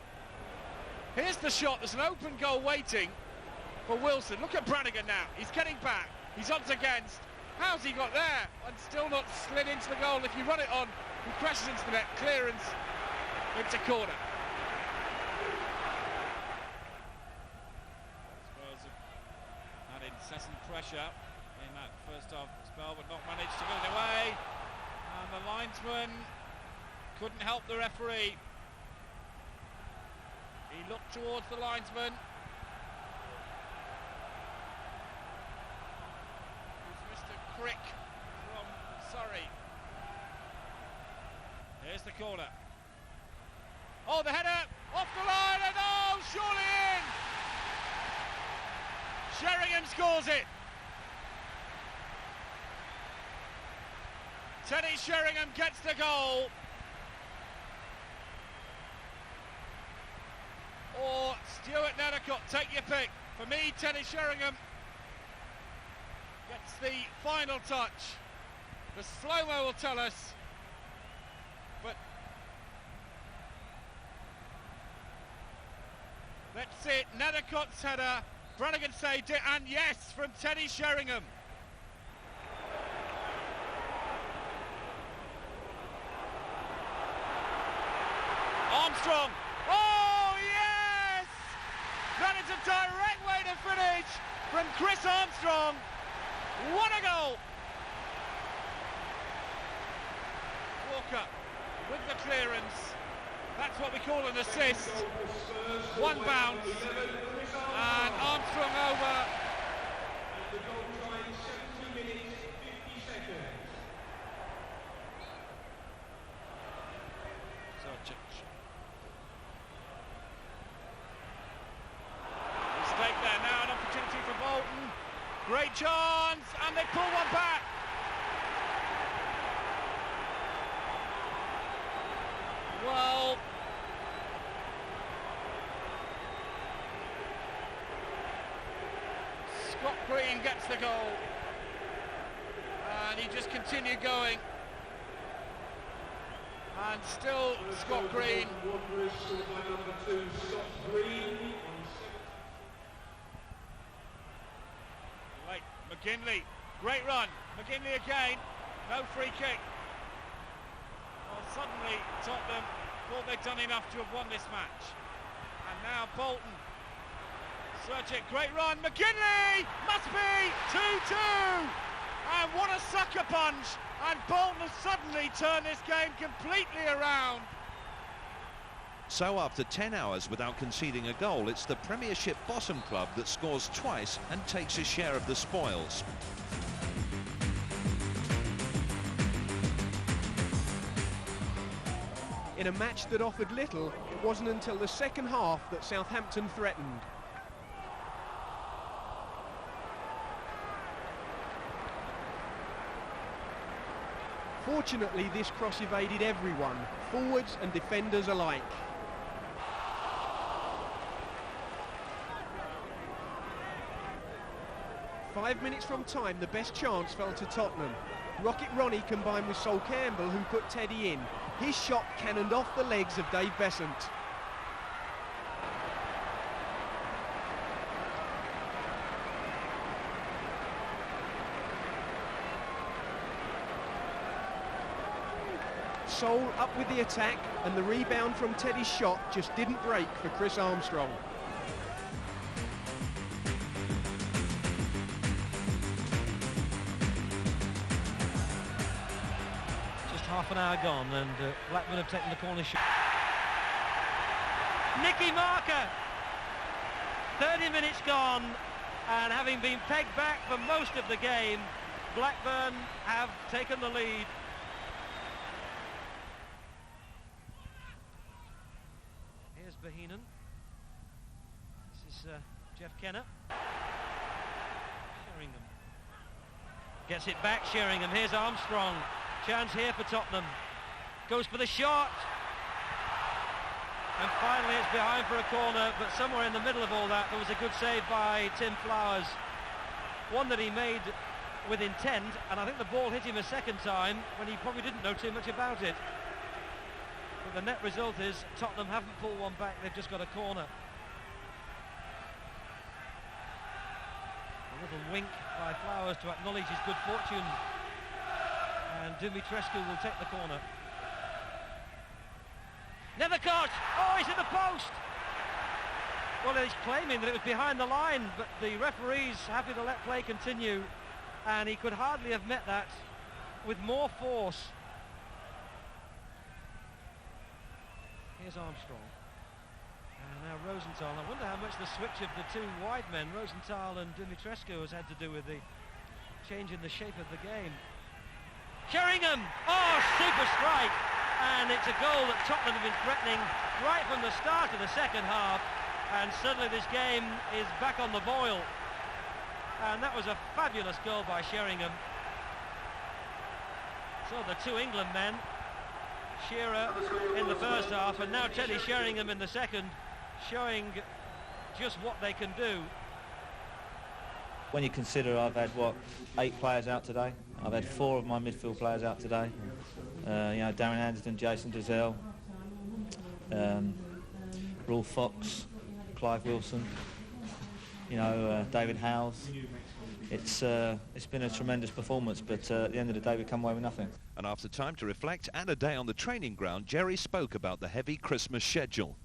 Here's the shot, there's an open goal waiting for Wilson. Look at Brannigan now, he's getting back, he's odds against. How's he got there? And still not slid into the goal. If you run it on, he crashes into the net. Clearance, it's a corner. Incessant pressure in that first half spell, but not managed to get it away, and the linesman couldn't help the referee. He looked towards the linesman. It's Mr. Crick from Surrey. Here's the corner. Oh, the header off the line, and oh, surely in! Sheringham scores it. Teddy Sheringham gets the goal. Or Stuart Nethercott, take your pick. For me, Teddy Sheringham gets the final touch. The slow-mo will tell us. But let's see it, Nethercott's header. Brannigan saved it, and yes, from Teddy Sheringham. Armstrong. Oh, yes! That is a direct way to finish from Chris Armstrong. What a goal! Walker with the clearance. That's what we call an assist. One bounce. And Armstrong over. Mistake there now, an opportunity for Bolton. Great chance, and they pull one back. Well, Scott Green gets the goal, and he just continued going, and still Scott Green. McGinley, great run. McGinley again, no free kick. Well, suddenly Tottenham thought they'd done enough to have won this match. And now Bolton. Search it, great run. McGinley! Must be 2-2! And what a sucker punch! And Bolton has suddenly turned this game completely around. So after 10 hours without conceding a goal, it's the Premiership bottom club that scores twice and takes a share of the spoils. In a match that offered little, it wasn't until the second half that Southampton threatened. Fortunately, this cross evaded everyone, forwards and defenders alike. Five minutes from time, the best chance fell to Tottenham. Rocket Ronnie combined with Sol Campbell, who put Teddy in. His shot cannoned off the legs of Dave Besant. Sol up with the attack, and the rebound from Teddy's shot just didn't break for Chris Armstrong. Just half an hour gone, and Blackburn have taken the corner shot. Nicky Marker! 30 minutes gone, and having been pegged back for most of the game, Blackburn have taken the lead. Here's Bohinen. This is Jeff Kenner. Sheringham. Gets it back, Sheringham. Here's Armstrong. Chance here for Tottenham. Goes for the shot. And finally it's behind for a corner, but somewhere in the middle of all that there was a good save by Tim Flowers. One that he made with intent, and I think the ball hit him a second time when he probably didn't know too much about it. But the net result is Tottenham haven't pulled one back, they've just got a corner. A little wink by Flowers to acknowledge his good fortune. And Dumitrescu will take the corner. Nethercott! Oh, he's in the post! Well, he's claiming that it was behind the line, but the referee's happy to let play continue, and he could hardly have met that with more force. Here's Armstrong. And now Rosenthal. I wonder how much the switch of the two wide men, Rosenthal and Dumitrescu, has had to do with the change in the shape of the game. Sheringham! Oh, super strike! And it's a goal that Tottenham have been threatening right from the start of the second half, and suddenly this game is back on the boil. And that was a fabulous goal by Sheringham. So the two England men, Shearer in the first half, and now Teddy Sheringham in the second, showing just what they can do. When you consider I've had, 8 players out today. I've had 4 of my midfield players out today. Darren Anderson, Jason Dizelle, Rolf Fox, Clive Wilson, David Howes. It's been a tremendous performance, but at the end of the day we come away with nothing. And after time to reflect and a day on the training ground, Jerry spoke about the heavy Christmas schedule.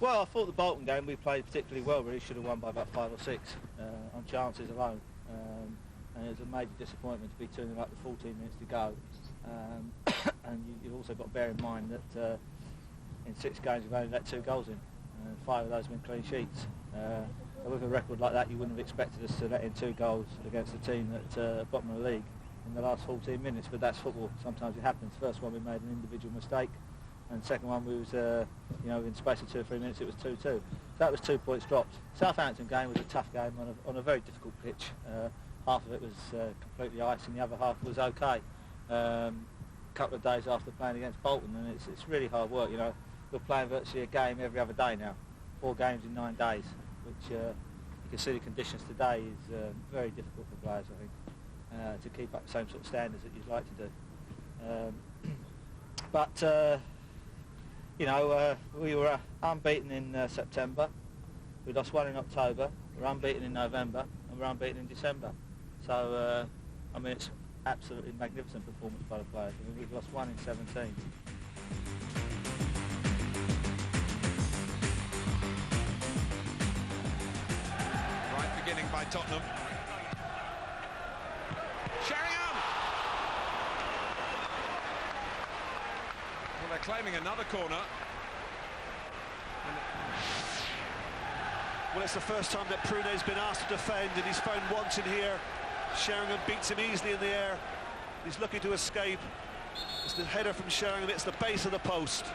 Well, I thought the Bolton game we played particularly well. Really should have won by about 5 or 6 on chances alone. And it was a major disappointment to be 2-0 up with 14 minutes to go. And you've also got to bear in mind that in 6 games we've only let 2 goals in. 5 of those have been clean sheets. So with a record like that, you wouldn't have expected us to let in 2 goals against a team at bottom of the league in the last 14 minutes. But that's football. Sometimes it happens. First one we made an individual mistake, and the second one we was, in space of 2 or 3 minutes it was 2-2. So that was 2 points dropped. Southampton game was a tough game on a very difficult pitch. Half of it was completely ice, and the other half was okay. A couple of days after playing against Bolton, and it's really hard work. We're playing virtually a game every other day now, 4 games in 9 days, which you can see the conditions today is very difficult for players, I think, to keep up the same sort of standards that you'd like to do. But we were unbeaten in September. We lost 1 in October. We're unbeaten in November, and we're unbeaten in December. So, I mean, it's absolutely magnificent performance by the players. I mean, we've lost 1 in 17. Right beginning by Tottenham. Sheringham! Well, they're claiming another corner. Well, it's the first time that Prune's been asked to defend, and he's found wanting here. Sheringham beats him easily in the air. He's looking to escape. It's the header from Sheringham. It's the base of the post.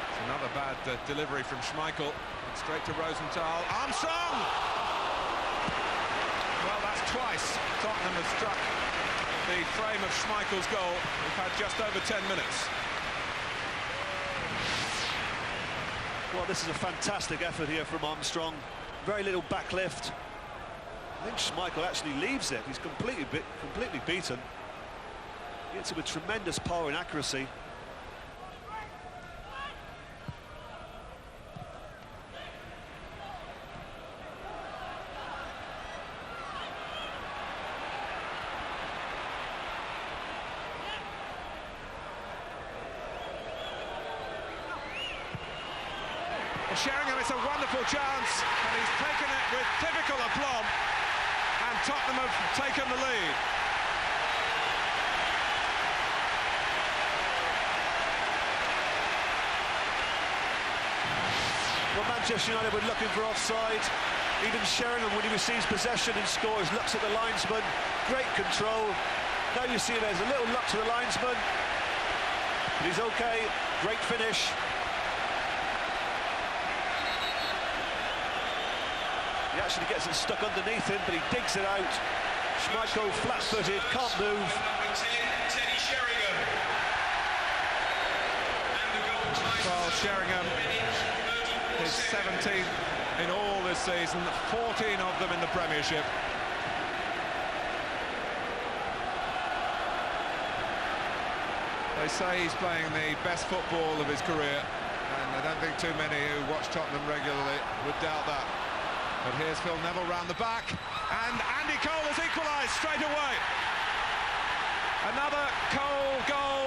It's another bad delivery from Schmeichel. Straight to Rosenthal. Armstrong! Well, that's twice Tottenham has struck the frame of Schmeichel's goal. We've had just over 10 minutes. Well, this is a fantastic effort here from Armstrong. Very little backlift. I think Schmeichel actually leaves it. He's completely beaten. He hits it with tremendous power and accuracy. Sheringham, it's a wonderful chance, and he's taken it with typical aplomb, and Tottenham have taken the lead. Well, Manchester United were looking for offside. Even Sheringham, when he receives possession and scores, looks at the linesman. Great control. Now you see there's a little luck to the linesman, but he's okay. Great finish. He actually gets it stuck underneath him, but he digs it out. Schmeichel flat-footed, can't move. Well, Sheringham is 17th in all this season, 14 of them in the Premiership. They say he's playing the best football of his career, and I don't think too many who watch Tottenham regularly would doubt that. But here's Phil Neville round the back, and Andy Cole has equalised straight away. Another Cole goal.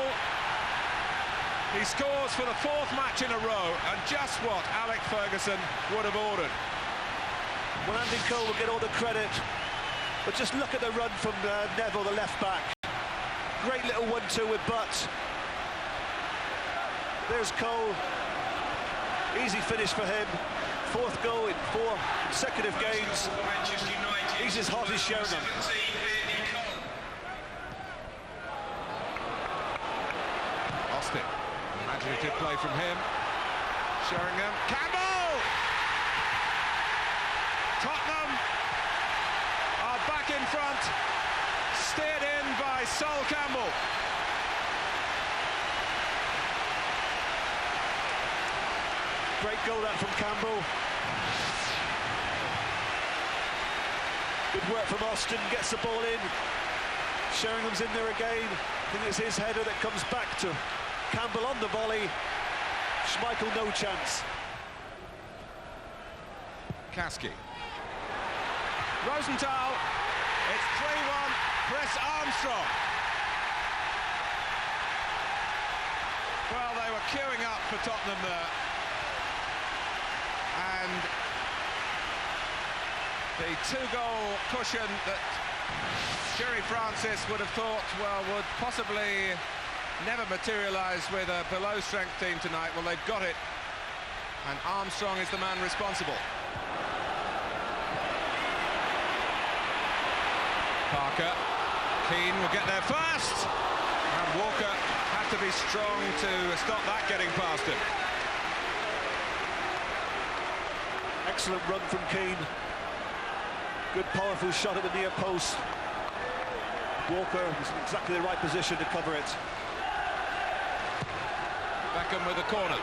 He scores for the 4th match in a row, and just what Alex Ferguson would have ordered. Well, Andy Cole will get all the credit, but just look at the run from Neville, the left back. Great little 1-2 with Butt. There's Cole. Easy finish for him. 4th goal in 4 consecutive games. He's as hot as Sheringham. Austin, imaginative play from him. Sheringham, Campbell! Tottenham are back in front, steered in by Sol Campbell. Great goal that from Campbell. Good work from Austin, gets the ball in. Sheringham's in there again. I think it's his header that comes back to Campbell on the volley. Schmeichel, no chance. Kasky. Rosenthal. It's 3-1. Press Armstrong. Well, they were queuing up for Tottenham there. And the 2-goal cushion that Jerry Francis would have thought, well, would possibly never materialise with a below-strength team tonight. Well, they've got it, and Armstrong is the man responsible. Parker, Keane will get there first, and Walker had to be strong to stop that getting past him. Excellent run from Keane. Good powerful shot at the near post. Walker was in exactly the right position to cover it. Beckham with a corner.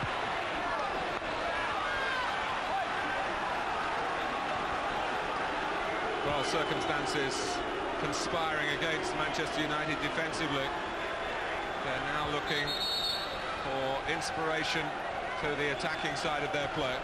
Well, circumstances conspiring against Manchester United defensively. They're now looking for inspiration to the attacking side of their play.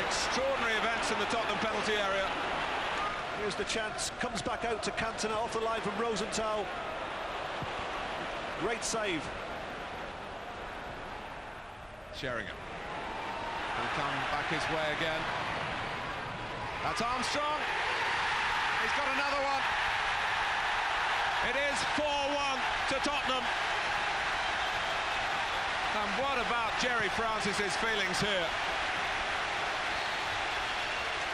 Extraordinary events in the Tottenham penalty area. Here's the chance, comes back out to Cantona, off the line from Rosenthal. Great save. Sheringham will come back his way again. That's Armstrong. He's got another one. It is 4-1 to Tottenham. And what about Jerry Francis's feelings here?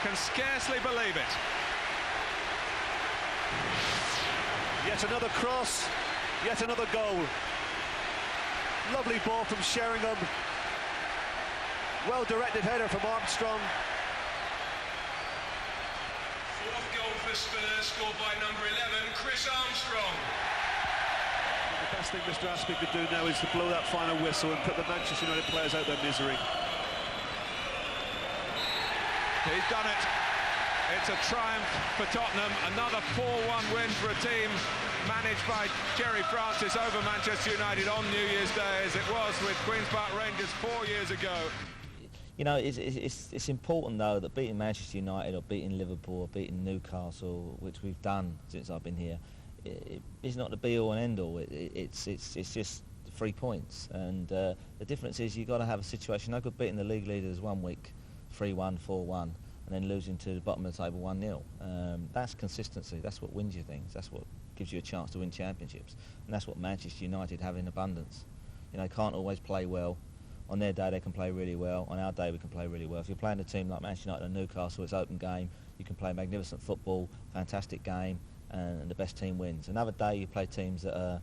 Can scarcely believe it. Yet another cross, yet another goal. Lovely ball from Sheringham. Well-directed header from Armstrong. Fourth goal for Spurs, scored by number 11, Chris Armstrong. The best thing Mr. Aspie could do now is to blow that final whistle and put the Manchester United players out their misery. He's done it. It's a triumph for Tottenham. Another 4-1 win for a team managed by Jerry Francis over Manchester United on New Year's Day, as it was with Queen's Park Rangers 4 years ago. You know, it's important, though, that beating Manchester United or beating Liverpool or beating Newcastle, which we've done since I've been here, is not the be-all and end-all. It's just 3 points. And the difference is you've got to have a situation, no good beating the league leaders 1 week, 3-1, 4-1, and then losing to the bottom of the table 1-0. That's consistency. That's what wins you things. That's what gives you a chance to win championships. And that's what Manchester United have in abundance. You know, they can't always play well. On their day, they can play really well. On our day, we can play really well. If you're playing a team like Manchester United and Newcastle, it's open game. You can play magnificent football, fantastic game, and the best team wins. Another day, you play teams that are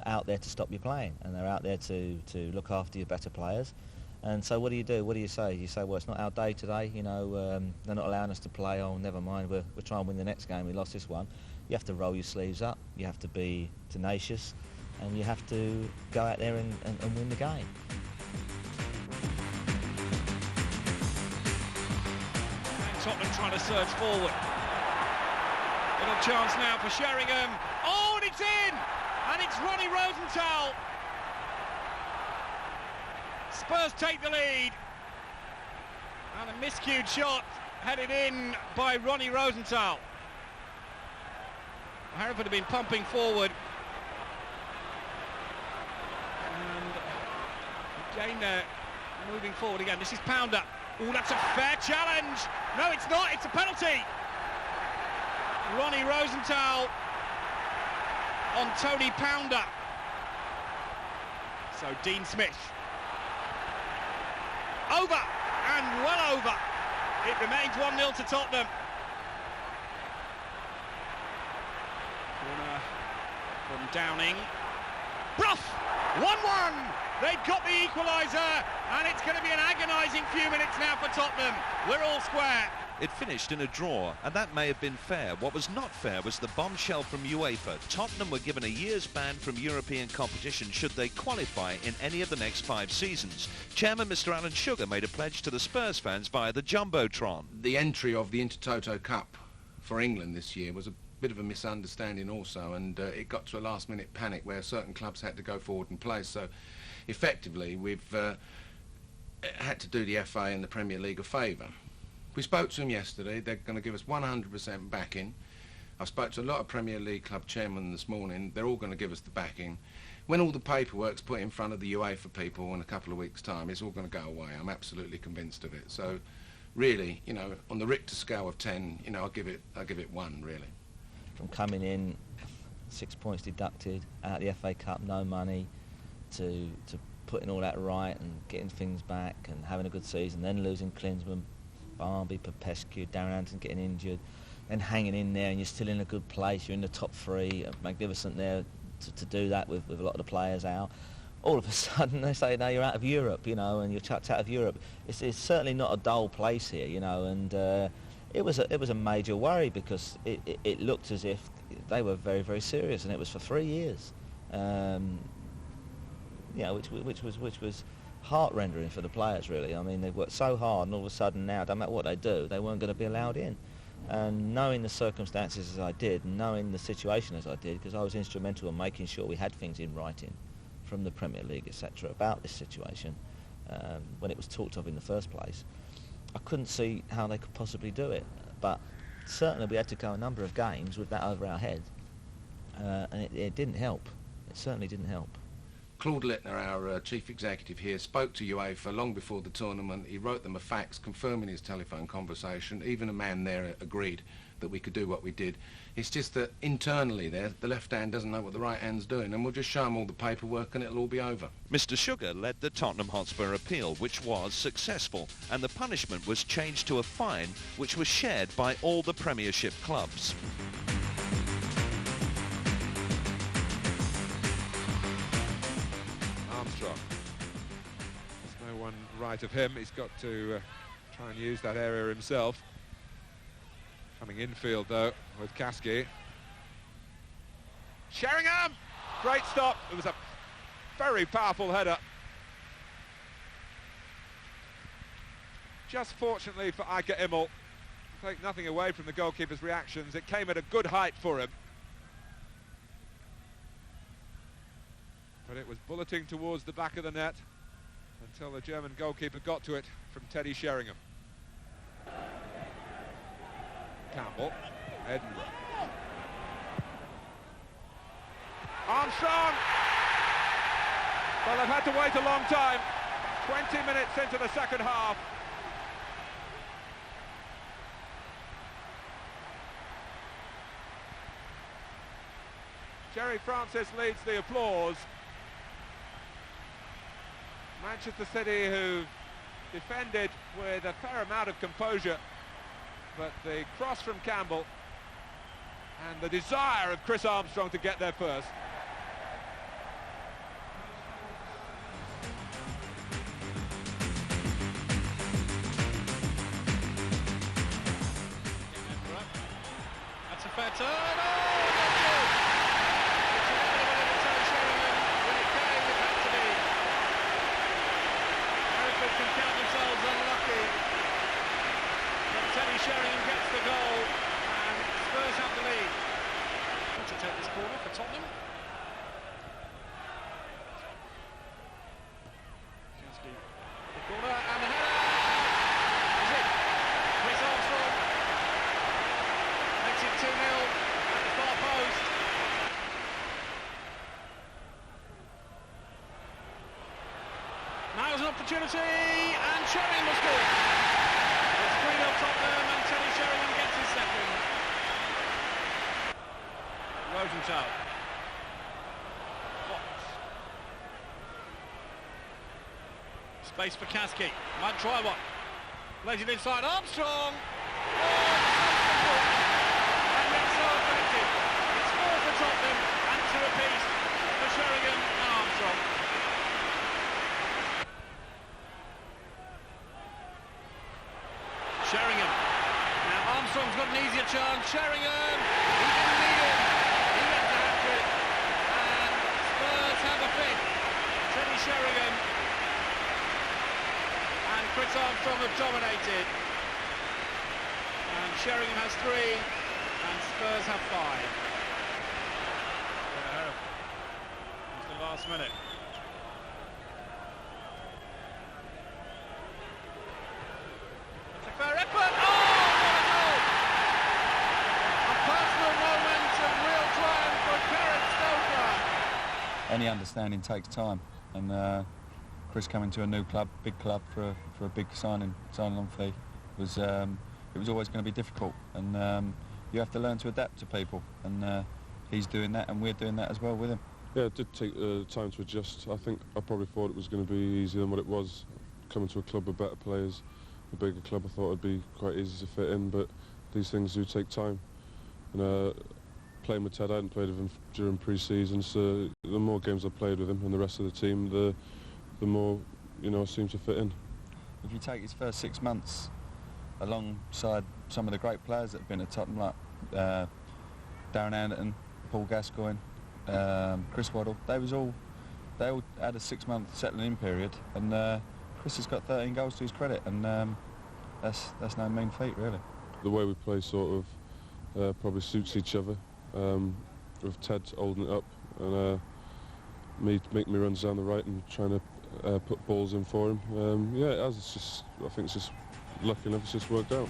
out there to stop you playing, and they're out there to look after your better players. And so what do you do? What do you say? You say, well, it's not our day today. You know, they're not allowing us to play. Oh, never mind. We'll try and win the next game. We lost this one. You have to roll your sleeves up. You have to be tenacious, and you have to go out there and win the game. Tottenham trying to surge forward. Little chance now for Sheringham. Oh, and it's in! And it's Ronnie Rosenthal. Spurs take the lead. And a miscued shot headed in by Ronnie Rosenthal. Hereford have been pumping forward. And again they're moving forward again. This is Pounder. Oh, that's a fair challenge. No, it's not. It's a penalty. Ronnie Rosenthal on Tony Pounder. So Dean Smith. Over and well over. It remains 1-0 to Tottenham. Corner from Downing. Brough! 1-1. They've got the equaliser, and it's going to be an agonising few minutes now for Tottenham. We're all square. It finished in a draw, and that may have been fair. What was not fair was the bombshell from UEFA. Tottenham were given a year's ban from European competition should they qualify in any of the next 5 seasons. Chairman Mr. Alan Sugar made a pledge to the Spurs fans via the Jumbotron. The entry of the Intertoto Cup for England this year was a bit of a misunderstanding also, and it got to a last-minute panic where certain clubs had to go forward and play. So effectively, we've had to do the FA and the Premier League a favour. We spoke to them yesterday. They're going to give us 100% backing. I spoke to a lot of Premier League club chairmen this morning. They're all going to give us the backing. When all the paperwork's put in front of the UEFA people in a couple of weeks' time, it's all going to go away. I'm absolutely convinced of it. So, really, you know, on the Richter scale of 10, you know, I'll give it 1, really. From coming in, 6 points deducted, out of the FA Cup, no money, to putting all that right and getting things back and having a good season, then losing Klinsmann, Barnby, Popescu, Darren Anderson getting injured, and hanging in there, and you're still in a good place. You're in the top 3, magnificent there to do that with a lot of the players out. All of a sudden they say, no, you're out of Europe, you know, and you're chucked out of Europe. It's certainly not a dull place here, you know, and it was a major worry because it looked as if they were very, very serious, and it was for 3 years, you know, which was heart-rendering for the players, really. I mean, they've worked so hard, and all of a sudden now, no matter what they do, they weren't going to be allowed in. And knowing the circumstances as I did, and knowing the situation as I did, because I was instrumental in making sure we had things in writing from the Premier League, etc., about this situation when it was talked of in the first place, I couldn't see how they could possibly do it. But certainly we had to go a number of games with that over our head, and it didn't help. It certainly didn't help. Claude Littner, our chief executive here, spoke to UEFA long before the tournament. He wrote them a fax confirming his telephone conversation. Even a man there agreed that we could do what we did. It's just that internally there, the left hand doesn't know what the right hand's doing, and we'll just show them all the paperwork and it'll all be over. Mr. Sugar led the Tottenham Hotspur appeal, which was successful, and the punishment was changed to a fine, which was shared by all the Premiership clubs. Armstrong. There's no one right of him. He's got to try and use that area himself. Coming infield though with Kasky. Sheringham! Great stop. It was a very powerful header. Just fortunately for Ike Immel, take nothing away from the goalkeeper's reactions, it came at a good height for him. But it was bulleting towards the back of the net until the German goalkeeper got to it from Teddy Sheringham. Campbell, Edinburgh. Armstrong! Well, they've had to wait a long time. 20 minutes into the second half. Jerry Francis leads the applause. Manchester City, who defended with a fair amount of composure, but the cross from Campbell and the desire of Chris Armstrong to get there first. That's a fair turn. Oh, when it came, it had to be. Hereford can count themselves unlucky. Teddy Sheringham gets the goal, and Spurs have the lead. To take this corner for Tottenham. The corner and the header is it. Chris Armstrong makes it 2-0 at the far post. Now's an opportunity, and Sheringham will score. It's 3-0 Tottenham, and Teddy Sheringham gets his second. Rosenthal. Fox. Space for Kasky. Might try one. Plays it inside. Armstrong. Oh, and yet so effective. It's 4 for Tottenham and 2 apiece for Sheringham and Armstrong. Sheringham. Now Armstrong's got an easier chance. Sheringham. He didn't need it. He left the hat-trick. And Spurs have a fifth. Teddy Sheringham and Chris Armstrong have dominated. And Sheringham has 3 and Spurs have 5. It's the last minute. Fair effort. Oh, what a goal! A personal moment of real triumph for Gareth Stoker. Any understanding takes time, and Chris coming to a new club, big club for a big signing on fee was it was always going to be difficult, and you have to learn to adapt to people, and he's doing that, and we're doing that as well with him. Yeah, it did take time to adjust. I think I probably thought it was going to be easier than what it was. Coming to a club with better players, a bigger club, I thought it'd be quite easy to fit in, but these things do take time. And playing with Ted, I hadn't played with him during pre-season, so the more games I played with him and the rest of the team, the more, I seem to fit in. If you take his first 6 months alongside some of the great players that have been at Tottenham, like Darren Anderton, Paul Gascoigne, Chris Waddle, they all had a 6-month settling-in period, and Chris has got 13 goals to his credit, and that's no mean feat, really. The way we play sort of probably suits each other, with Ted holding it up and me making runs down the right and trying to put balls in for him. Yeah, it has. I think it's just lucky enough it's just worked out.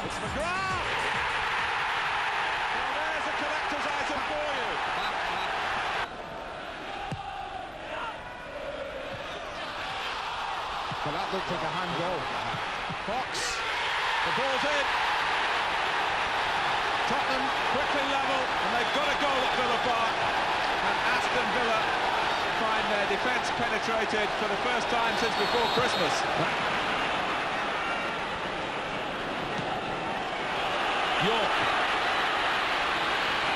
It's McGrath! Well, there's a collector's item for you. But that looked like a handball. Fox, the ball's in. Tottenham quickly level, and they've got a goal at Villa Park. And Aston Villa find their defence penetrated for the first time since before Christmas. York.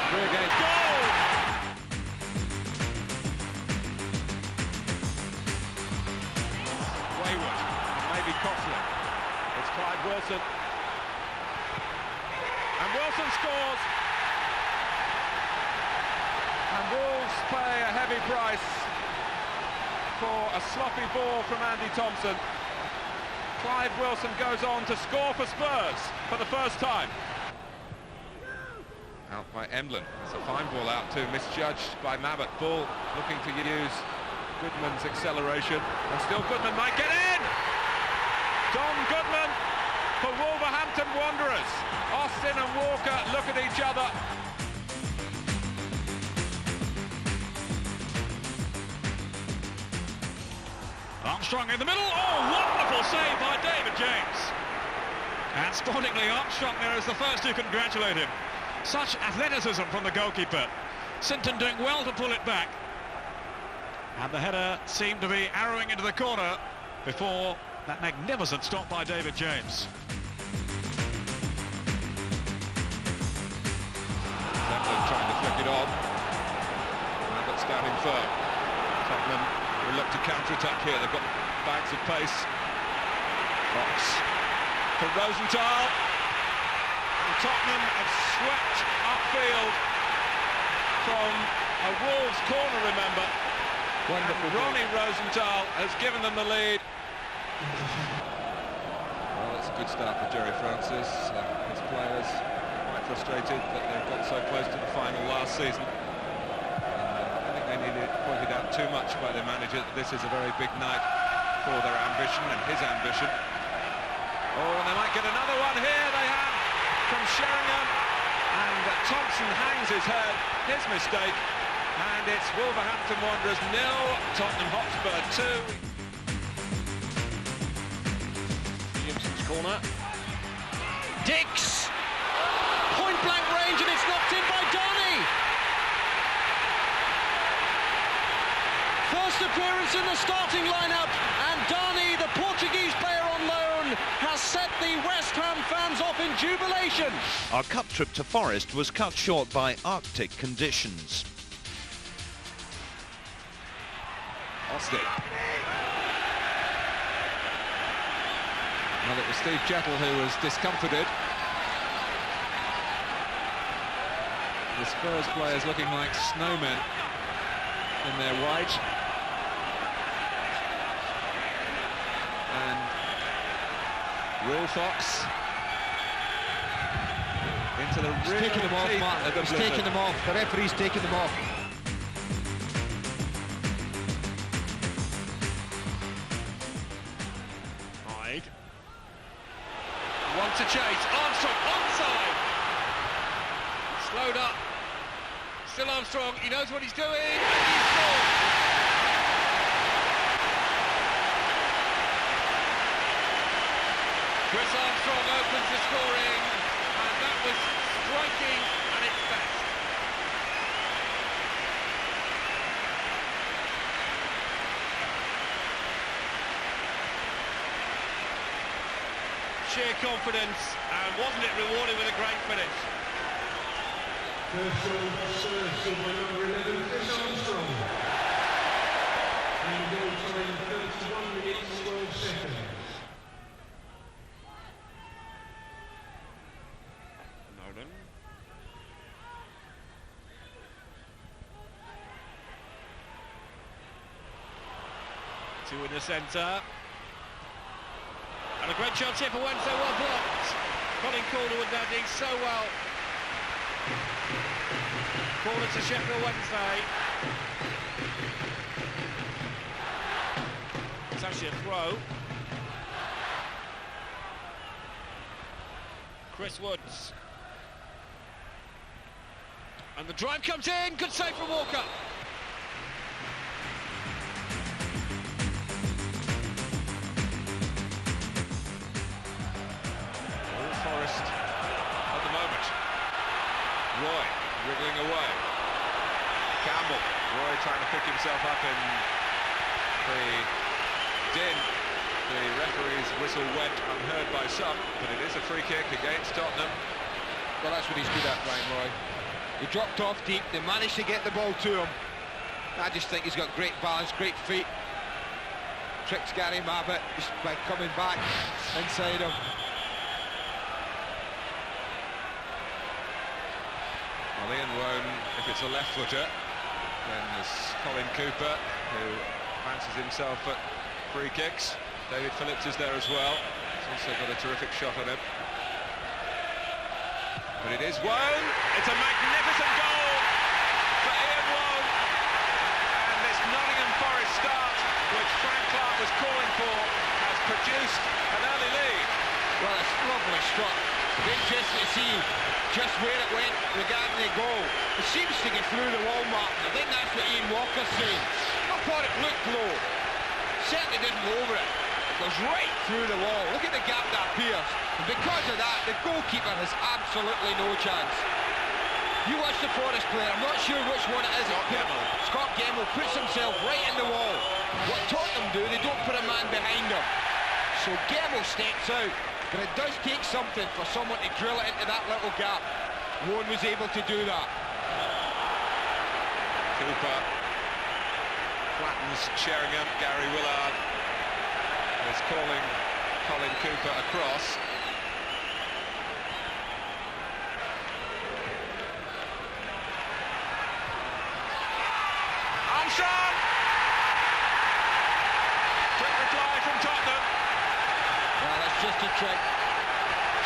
Three against goal! Wayward, maybe costly. It's Clyde Wilson. And Wilson scores. And Wolves pay a heavy price for a sloppy ball from Andy Thompson. Clyde Wilson goes on to score for Spurs for the first time. Out by Emlyn. It's a fine ball out too, misjudged by Mabbutt. Ball looking to use Goodman's acceleration. And still Goodman might get in! Don Goodman for Wolverhampton Wanderers. Austin and Walker look at each other. Armstrong in the middle. Oh, wonderful save by David James. And sportingly, Armstrong there is the first to congratulate him. Such athleticism from the goalkeeper. Sinton doing well to pull it back. And the header seemed to be arrowing into the corner before that magnificent stop by David James. Zemlin trying to flick it on. But standing firm. Tottenham will look to counter-attack here. They've got bags of pace. Fox for Rosenthal. And Tottenham have swept upfield from a Wolves corner, remember. Wonderful. And Ronnie Rosenthal has given them the lead. Well, it's a good start for Jerry Francis. His players quite frustrated that they've got so close to the final last season. I think they needed it pointed out too much by their manager that this is a very big night for their ambition and his ambition. Oh, and they might get another one here. They have from Sheringham, and Thompson hangs his head. His mistake, and it's Wolverhampton Wanderers 0, Tottenham Hotspur 2. Williamson's corner. Dix! Point blank range, and it's knocked in by Donny! First appearance in the starting lineup, and Donny, the Portuguese player on loan, has set the West Ham fans off in jubilation. Our cup trip to Forest was cut short by Arctic conditions. Austin. Well, it was Steve Jettle who was discomfited. The Spurs players looking like snowmen in their white. And Will Fox into the real taking them off, Mark. He's taking them off. The referee's taking them off. Hyde. One to chase. Armstrong onside. Slowed up. Still Armstrong. He knows what he's doing. And he's scored. Chris Armstrong opens the scoring, and that was striking at its best. Sheer confidence, and wasn't it rewarded with a great finish? First goal served by number 11, Chris Armstrong. And goal time 31 minutes 12 seconds. Nolan. Two in the centre. And a great chance here for Wednesday, well blocked. Colin Calderwood now doing so well. Call it to Sheffield Wednesday. It's actually a throw. Chris Woods. And the drive comes in. Good save from Walker. Forest at the moment. Roy wriggling away. Campbell. Roy trying to pick himself up in the din. The referee's whistle went unheard by some, but it is a free kick against Tottenham. Well, that's what he's good at, Brian Roy. He dropped off deep, they managed to get the ball to him. I just think he's got great balance, great feet. Tricks Gary Mabbitt just by coming back inside him. Well, Ian Wone, if it's a left footer, then there's Colin Cooper, who fancies himself at free kicks. David Phillips is there as well. He's also got a terrific shot on him. But it is Wone. It's a magnificent goal for Ian Wone. And this Nottingham Forest start, which Frank Clark was calling for, has produced an early lead. Well, it's lovely struck. It's interesting to see just where it went regarding the goal. It seems to get through the wall, Mark. I think that's what Ian Walker's saying. I thought it looked low. Certainly didn't go over it. It goes right through the wall. Look at the gap that appears. And because of that, the goalkeeper has absolutely no chance. You watch the Forest player, I'm not sure which one it is. Scott Gemmell puts himself right in the wall. What Tottenham do, they don't put a man behind him. So Gemmell steps out. But it does take something for someone to drill it into that little gap. Wone was able to do that. Cooper flattens Sheringham. Gary Willard is calling Colin Cooper across. Armstrong! Quick reply from Tottenham. Well, that's just a trick.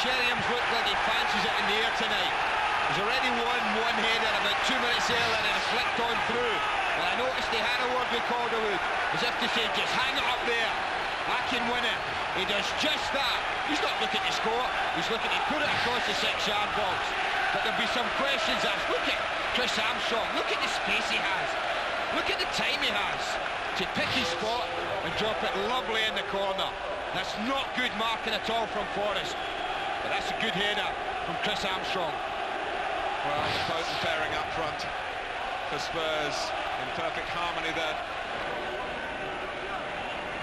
Sheringham's looked like he fancies it in the air tonight. He's already won one header about 2 minutes earlier and it flicked on through. Well, I noticed he had a word with Calderwood, as if to say, just hang it up there. I can win it. He does just that. He's not looking to score. He's looking to put it across the 6-yard box. But there'll be some questions asked. Look at Chris Armstrong. Look at the space he has. Look at the time he has to pick his spot and drop it lovely in the corner. That's not good marking at all from Forest. But that's a good header from Chris Armstrong. Well, the potent pairing up front for Spurs in perfect harmony there.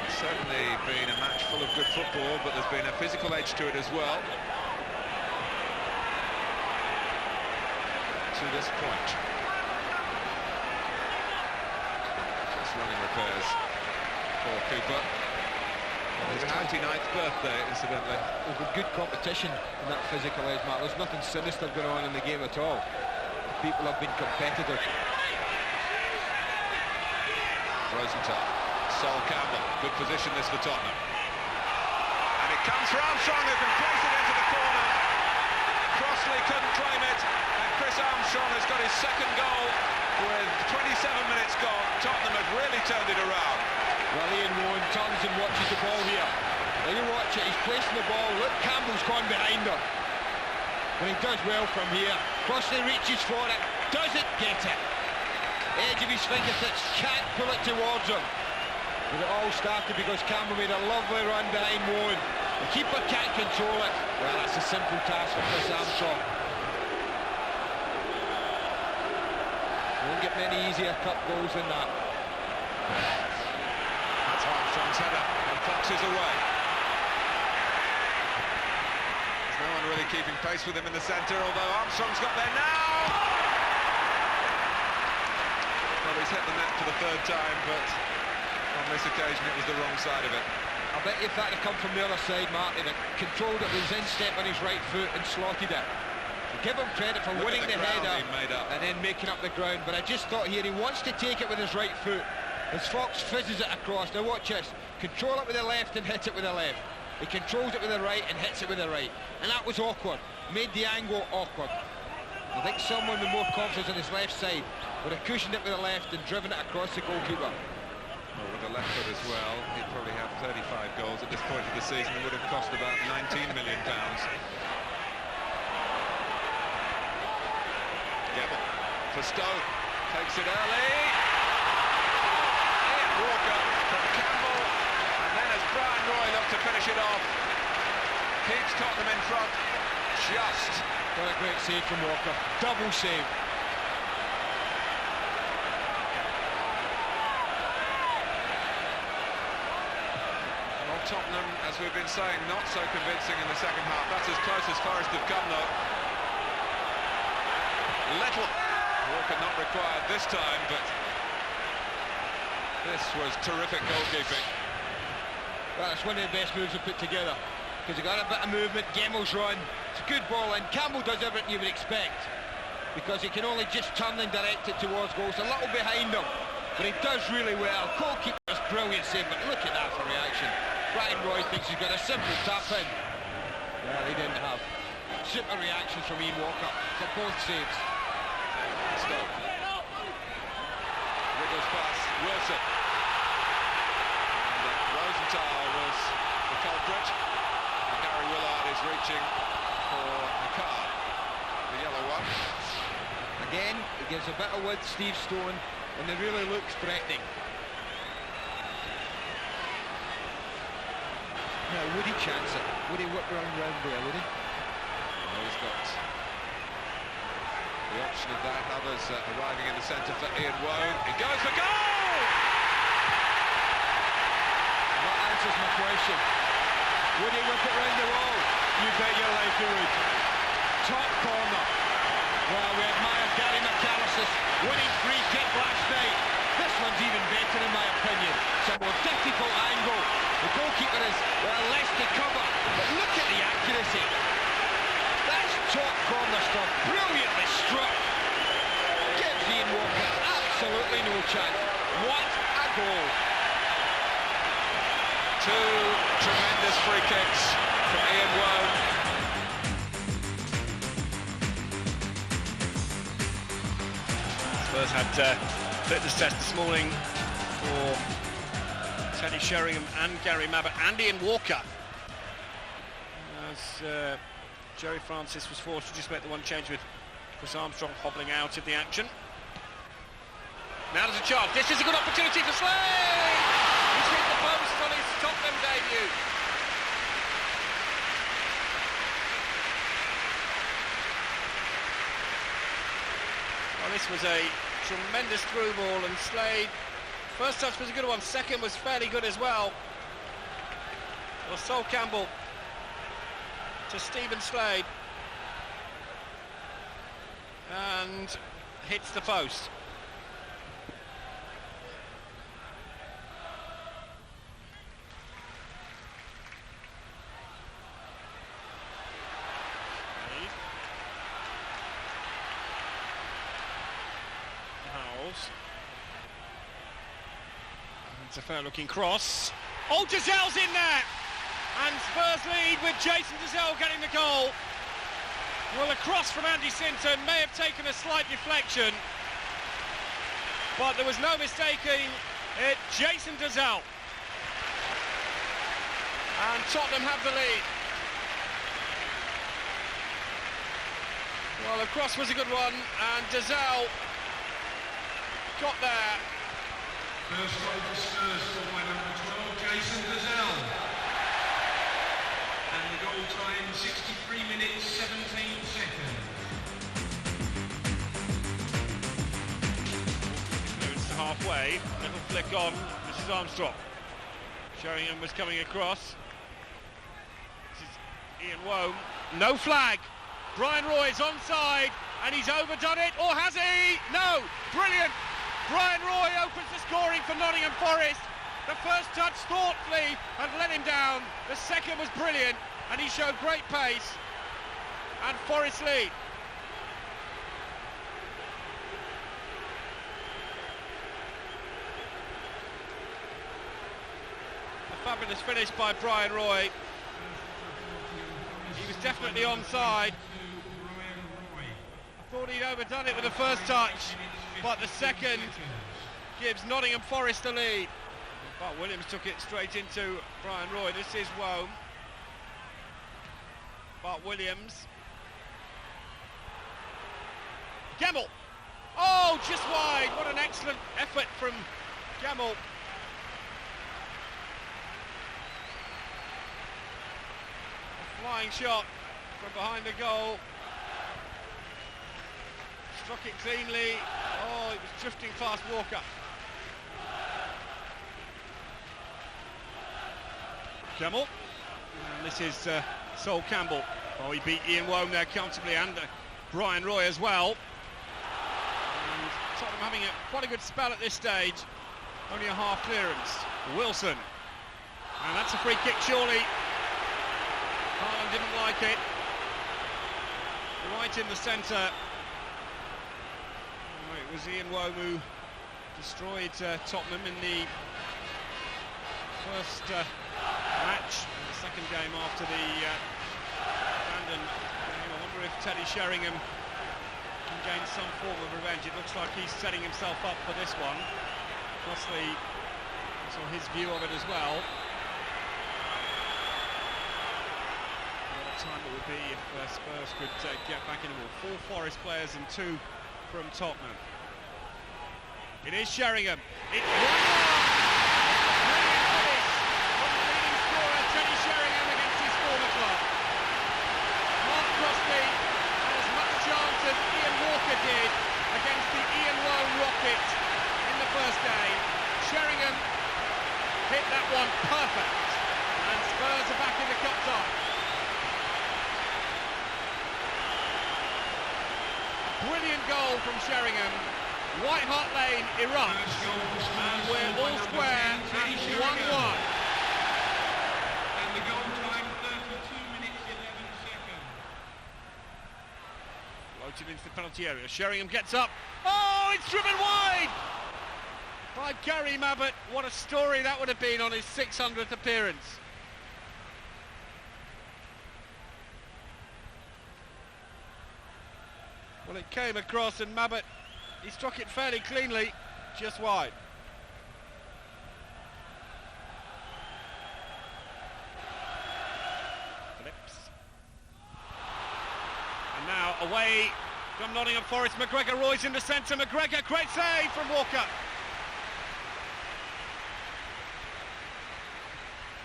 It's certainly been a match full of good football, but there's been a physical edge to it as well. To this point. Just running repairs for Cooper. His 29th birthday, incidentally. There's been good competition in that physical edge, Mark. There's nothing sinister going on in the game at all. The people have been competitive. Rosenthal, Sol Campbell, good position this for Tottenham. And it comes for Armstrong, who can place it into the corner. Crossley couldn't claim it, and Chris Armstrong has got his second goal with 27 minutes gone. Tottenham have really turned it around. Well, Ian Wone turns and watches the ball here. Now you watch it, he's placing the ball. Look, Campbell's gone behind him. And he does well from here. Crossley reaches for it, doesn't get it. Edge of his fingertips, can't pull it towards him. But it all started because Campbell made a lovely run behind Wone. The keeper can't control it. Well, that's a simple task for Chris Armstrong. Won't get many easier cup goals than that. That's Armstrong's header, and Fox is away. There's no one really keeping pace with him in the centre, although Armstrong's got there now! Well, he's hit the net for the third time, but on this occasion it was the wrong side of it. I bet if that had come from the other side, Martin, it controlled it with his instep on his right foot and slotted it. Give him credit for winning the header and then making up the ground, but I just thought here he wants to take it with his right foot as Fox fizzes it across. Now watch this, control it with the left and hit it with the left. He controls it with the right and hits it with the right, and that was awkward, made the angle awkward. I think someone with more confidence on his left side would have cushioned it with the left and driven it across the goalkeeper. Well, with the left foot as well, he'd probably have 35 goals at this point of the season. It would have cost about £19 million. Gebel for Stoke, takes it early. Ian Walker from Campbell, and then as Brian Roy looked to finish it off, keeps Tottenham in front. Just. What a great save from Walker. Double save. Well, Tottenham, as we've been saying, not so convincing in the second half. That's as close as Forest have come, though. Little. Walker not required this time, but this was terrific goalkeeping. Well, it's one of the best moves we've put together, because he got a bit of movement. Gemmel's run. It's a good ball, and Campbell does everything you would expect, because he can only just turn and direct it towards goals. A little behind him, but he does really well. Goalkeeper's brilliant save, but look at that for reaction. Brian Roy thinks he's got a simple tap in. Well, he didn't have. Super reactions from Ian Walker for both saves. Stoke. Wiggles past Wilson. And Rosenthal was the culprit. And Gary Willard is reaching for the card, the yellow one. Again, he gives a bit of width, Steve Stone, and it really looks threatening. Now, would he chance it? Would he whip round there, would he? Well, he's got the option of that. Others arriving in the centre for Ian Woan. He goes for goal! That answers my question. Would he whip it round the wall? You bet your life he would. Top corner. Well, we admire Gary McAllister's winning free kick last night. This one's even better in my opinion. It's a more difficult angle. The goalkeeper is, well, less to cover. But look at the accuracy. That's top corner stuff. Brilliantly struck. Gives Ian Walker absolutely no chance. What a goal. Two tremendous free kicks from Ian Woan. Spurs had fitness test this morning for Teddy Sheringham and Gary Mabbutt and Ian Walker, as Jerry Francis was forced to just make the one change with Chris Armstrong hobbling out of the action. Now there's a chance. This is a good opportunity for Slade. He's hit the post on his Tottenham debut. Well, this was a tremendous through ball, and Slade, first touch was a good one, second was fairly good as well. Well, Sol Campbell to Stephen Slade, and hits the post. It's a fair-looking cross. Oh, Gisele's in there! And Spurs lead with Jason Giselle getting the goal. Well, a cross from Andy Sinton may have taken a slight deflection, but there was no mistaking it. Jason Giselle. And Tottenham have the lead. Well, the cross was a good one, and Giselle got there. First goal for Spurs for by number 12, Jason Giselle. And the goal time, 63 minutes, 17 seconds. Moves to halfway, little flick on, this is Armstrong. Sheringham was coming across. This is Ian Woan. No flag. Brian Roy's onside, and he's overdone it, or has he? No, brilliant. Brian Roy opens the scoring for Nottingham Forest. The first touch thoughtfully and let him down. The second was brilliant, and he showed great pace. And Forest lead. A fabulous finish by Brian Roy. He was definitely onside. Thought he'd overdone it with the first touch, but the second gives Nottingham Forest the lead. But Williams took it straight into Brian Roy. This is Wome. But Williams. Gemmell. Oh, just wide. What an excellent effort from Gemmell. A flying shot from behind the goal. Struck it cleanly. Oh, it was drifting past Walker. Gemmell. And this is Sol Campbell. Oh, he beat Ian Wome there comfortably, and Brian Roy as well. And Tottenham having quite a good spell at this stage. Only a half clearance. Wilson. And that's a free kick, surely. Haaland didn't like it. Right in the centre. It was Ian Wome who destroyed Tottenham in the first match, the second game after the abandoned game. I wonder if Teddy Sheringham can gain some form of revenge. It looks like he's setting himself up for this one. Crossley saw his view of it as well. What a time it would be if Spurs could get back in the ball. 4 Forest players and 2 from Tottenham. It is Sheringham. It's 1-1. Brilliant finish from the leading scorer, Teddy Sheringham, against his former club. Mark Crossley had as much chance as Ian Walker did against the Ian Wome Rocket in the first game. Sheringham hit that one perfect, and Spurs are back in the cup tie. Brilliant goal from Sheringham. White Hart Lane erupts, and we're all square at 1-1. And the goal time, 32 minutes, 11 seconds. Floated into the penalty area. Sheringham gets up. Oh, it's driven wide by Gary Mabbutt. What a story that would have been on his 600th appearance. Well, it came across, and Mabbutt, he struck it fairly cleanly, just wide. Phillips. And now away from Nottingham Forest. McGregor Roy's in the centre. McGregor, great save from Walker.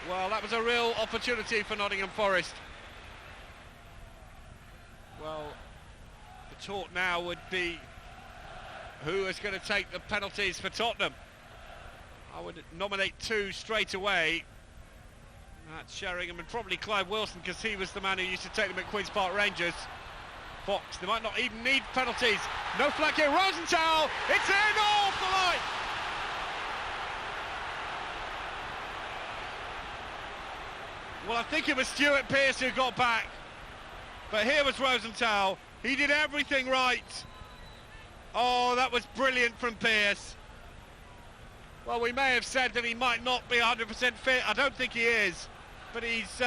Well, that was a real opportunity for Nottingham Forest. Well, the talk now would be who is going to take the penalties for Tottenham. I would nominate 2 straight away. That's Sheringham and probably Clive Wilson, because he was the man who used to take them at Queen's Park Rangers. Fox, they might not even need penalties. No flag here. Rosenthal, it's in, off the line. Well, I think it was Stuart Pearce who got back, but here was Rosenthal. He did everything right. Oh, that was brilliant from Pearce. Well, we may have said that he might not be 100% fit. I don't think he is, but he's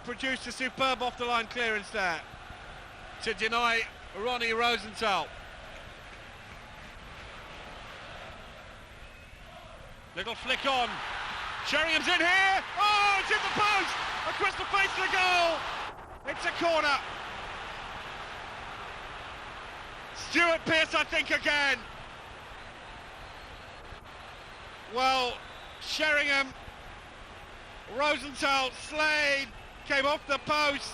produced a superb off-the-line clearance there to deny Ronnie Rosenthal. Little flick on. Sheringham's in here. Oh, it's in the post. Across the face of the goal. It's a corner. Stuart Pearce, I think, again. Well, Sheringham, Rosenthal, Slade, came off the post.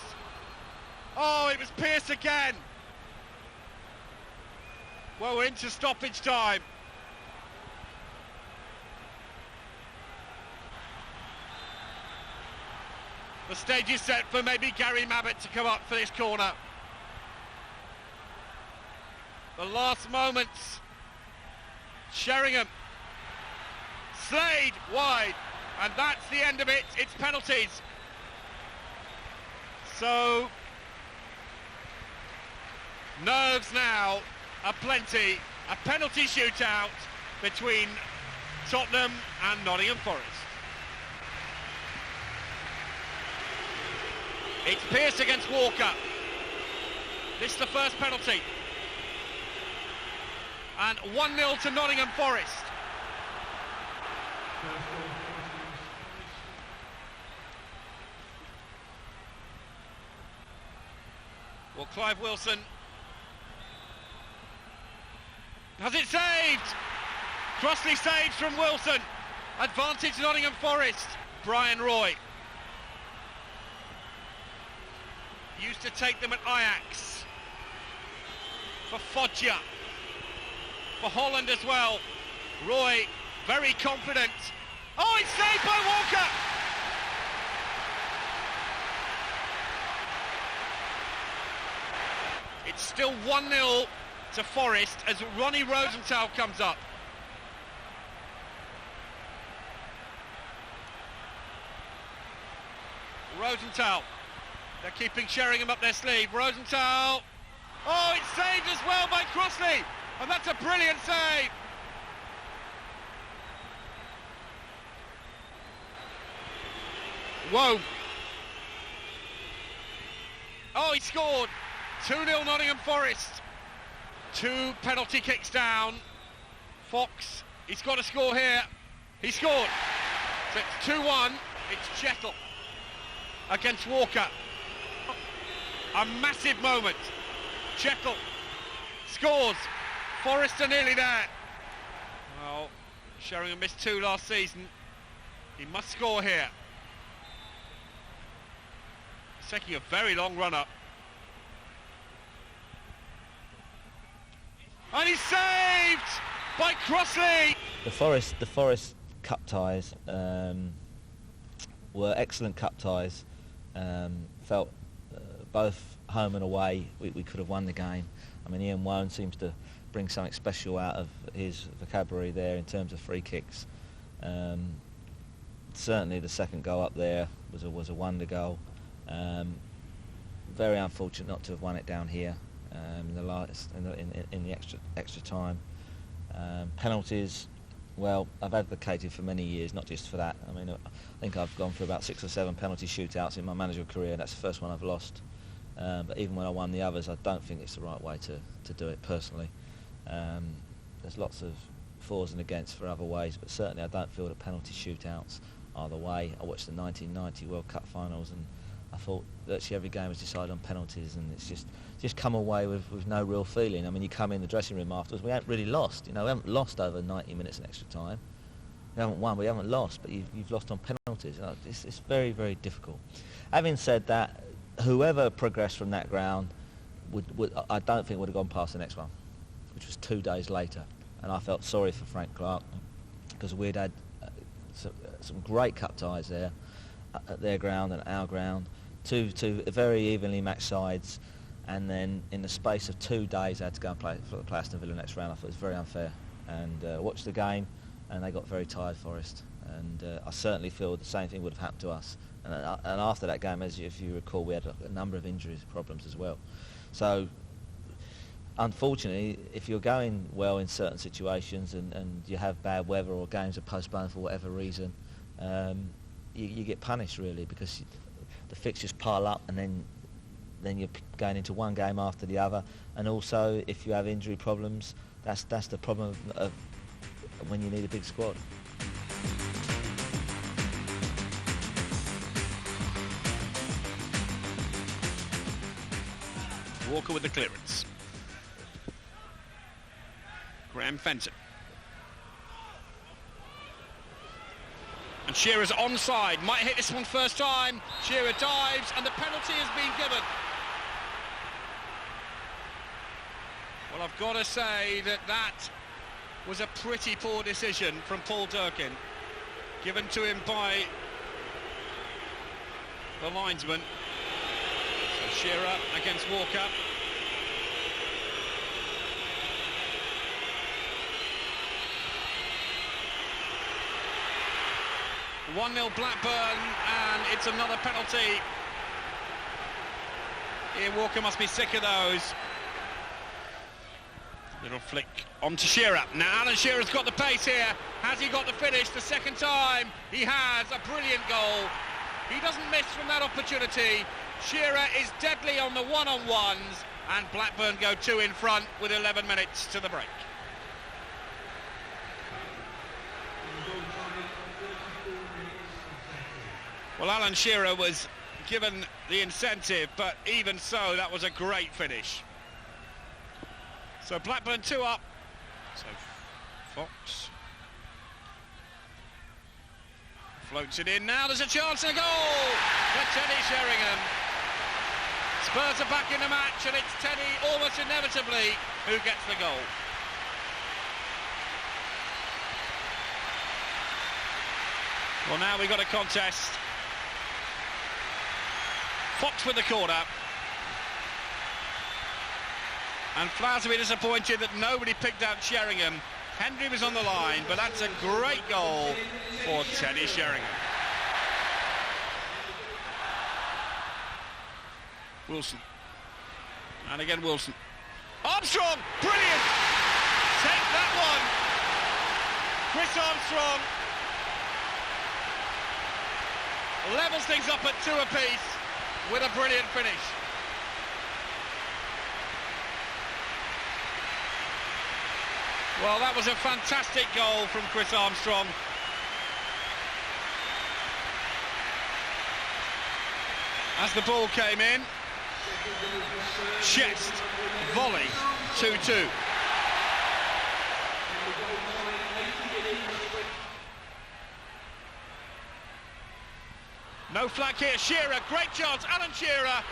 Oh, it was Pearce again. Well, we're into stoppage time. The stage is set for maybe Gary Mabbutt to come up for this corner. The last moments. Sheringham. Slade wide. And that's the end of it. It's penalties. So, nerves now are plenty. A penalty shootout between Tottenham and Nottingham Forest. It's Pearce against Walker. This is the first penalty. And 1-0 to Nottingham Forest. Well, Clive Wilson has it saved. Crossley saves from Wilson. Advantage Nottingham Forest. Brian Roy used to take them at Ajax. For Foggia. For Holland as well. Roy very confident. Oh, it's saved by Walker. It's still 1-0 to Forest as Ronnie Rosenthal comes up. Rosenthal, they're keeping Sheringham up their sleeve. Rosenthal, oh, it's saved as well by Crossley, and that's a brilliant save. Whoa. Oh, he scored. 2-0 Nottingham Forest. 2 penalty kicks down. Fox, he's got to score here. He scored. So it's 2-1. It's Chettle against Walker. A massive moment. Chettle scores. Forest are nearly there. Well, Sheringham missed 2 last season. He must score here. He's taking a very long run up. And he's saved by Crossley. The Forest Cup ties were excellent cup ties. Felt both home and away we could have won the game. I mean, Ian Wone seems to bring something special out of his vocabulary there in terms of free kicks. Certainly the second goal up there was a wonder goal. Very unfortunate not to have won it down here. In the extra time. Penalties, well, I've advocated for many years, not just for that. I mean, I think I've gone for about 6 or 7 penalty shootouts in my managerial career. That's the first one I've lost. But even when I won the others, I don't think it's the right way to do it personally. There's lots of fors and against for other ways, but certainly I don't feel that penalty shootouts are the way. I watched the 1990 World Cup finals and I thought virtually every game was decided on penalties, and it's just come away with no real feeling. I mean, you come in the dressing room afterwards, we haven't really lost. We haven't lost over 90 minutes in extra time. We haven't won, we haven't lost, but you've lost on penalties. It's very, very difficult. Having said that, whoever progressed from that ground, I don't think would have gone past the next one, which was 2 days later. And I felt sorry for Frank Clark because we'd had some great cup ties there at their ground and our ground. Two very evenly matched sides, and then in the space of 2 days I had to go and play Aston Villa next round. I thought it was very unfair, and watched the game, and they got very tired, Forest, and I certainly feel the same thing would have happened to us. And after that game, if you recall, we had a number of injuries problems as well. So unfortunately, if you're going well in certain situations and you have bad weather or games are postponed for whatever reason, you get punished really, because the fixtures pile up, and then you're going into one game after the other. And also, if you have injury problems, that's the problem of when you need a big squad. Walker with the clearance. Graham Fenton. And Shearer's onside, might hit this one first time. Shearer dives, and the penalty has been given. Well, I've got to say that was a pretty poor decision from Paul Durkin, given to him by the linesman. So Shearer against Walker. One 1-0 Blackburn, and it's another penalty. Ian Walker must be sick of those. Little flick onto Shearer. Now Alan Shearer's got the pace here. Has he got the finish the second time? He has. A brilliant goal. He doesn't miss from that opportunity. Shearer is deadly on the one-on-ones, and Blackburn go 2 in front with 11 minutes to the break. Well, Alan Shearer was given the incentive, but even so, that was a great finish. So Blackburn 2 up. So Fox floats it in. Now there's a chance and a goal for Teddy Sheringham. Spurs are back in the match, and it's Teddy almost inevitably who gets the goal. Well, now we've got a contest. Fox with the corner. And Flowers will be disappointed that nobody picked out Sheringham. Hendry was on the line, but that's a great goal for Teddy Sheringham. Wilson. And again Wilson. Armstrong! Brilliant! Take that one! Chris Armstrong levels things up at 2 apiece with a brilliant finish. Well, that was a fantastic goal from Chris Armstrong. As the ball came in, chest, volley, 2-2. No flag here, Shearer, great chance, Alan Shearer.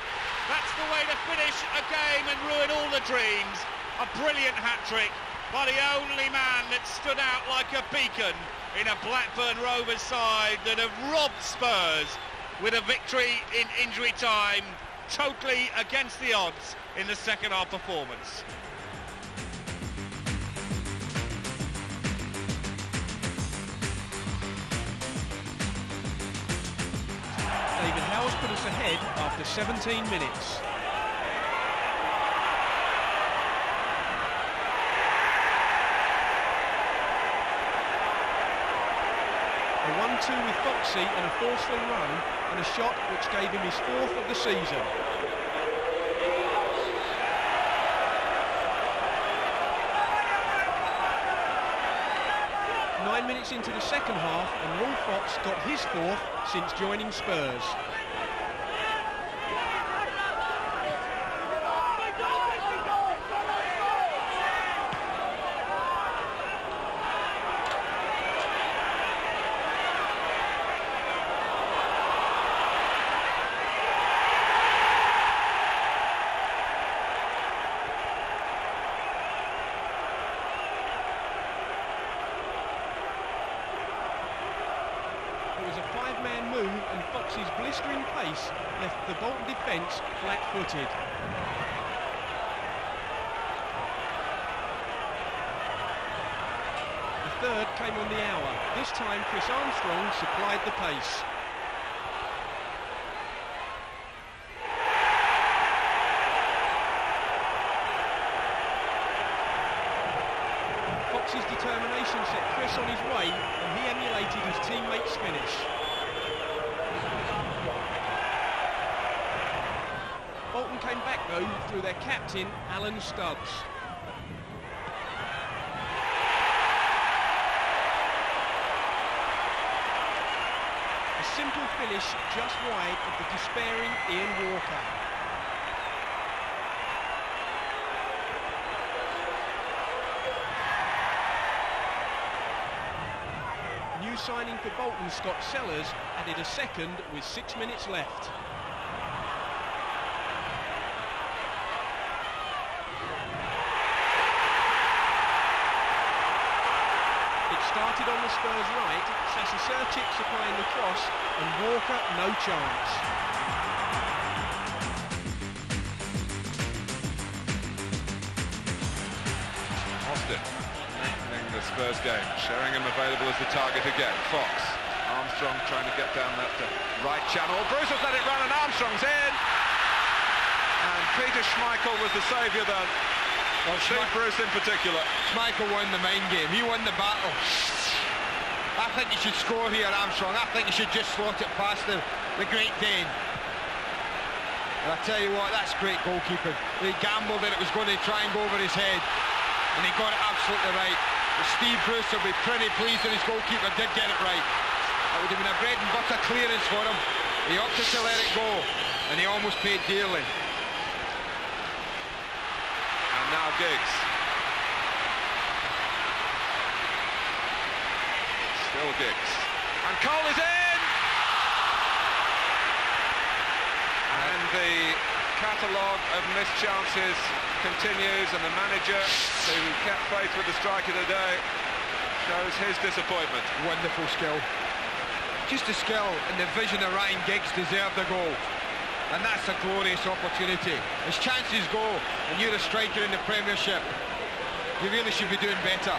That's the way to finish a game and ruin all the dreams. A brilliant hat-trick by the only man that stood out like a beacon in a Blackburn Rovers side that have robbed Spurs with a victory in injury time, totally against the odds in the second half performance. David Howe's put us ahead after 17 minutes. A 1-2 with Foxy and a forceful run and a shot which gave him his 4th of the season. Nine minutes into the second half and Will Fox got his 4th since joining Spurs. Fox's blistering pace left the Bolton defence flat-footed. The third came on the hour. This time Chris Armstrong supplied the pace. Fox's determination set Chris on his way and he emulated his teammates' finish. Bolton came back though through their captain Alan Stubbs. A simple finish just wide of the despairing Ian Walker. New signing for Bolton, Scott Sellers, added a second with 6 minutes left. Started on the Spurs right, Sasicercic supplying the cross, and Walker no chance. Austin ending the Spurs game. Sheringham available as the target again. Fox. Armstrong trying to get down that right channel. Bruce has let it run and Armstrong's in. And Peter Schmeichel was the saviour then. Well, Steve Bruce in particular. Schmeichel won the mind game. He won the battle. I think he should score here, Armstrong. I think he should just slot it past the Great Dane. And I tell you what, that's great goalkeeping. He gambled that it was going to try and go over his head, and he got it absolutely right. But Steve Bruce will be pretty pleased that his goalkeeper did get it right. That would have been a bread and butter clearance for him. He opted to let it go, and he almost paid dearly. And now Giggs. Still Giggs. And Cole is in! And the catalogue of missed chances continues, and the manager, who kept faith with the strike of the day, shows his disappointment. Wonderful skill. Just the skill and the vision of Ryan Giggs deserved the goal. And that's a glorious opportunity. As chances go, and you're a striker in the Premiership, you really should be doing better.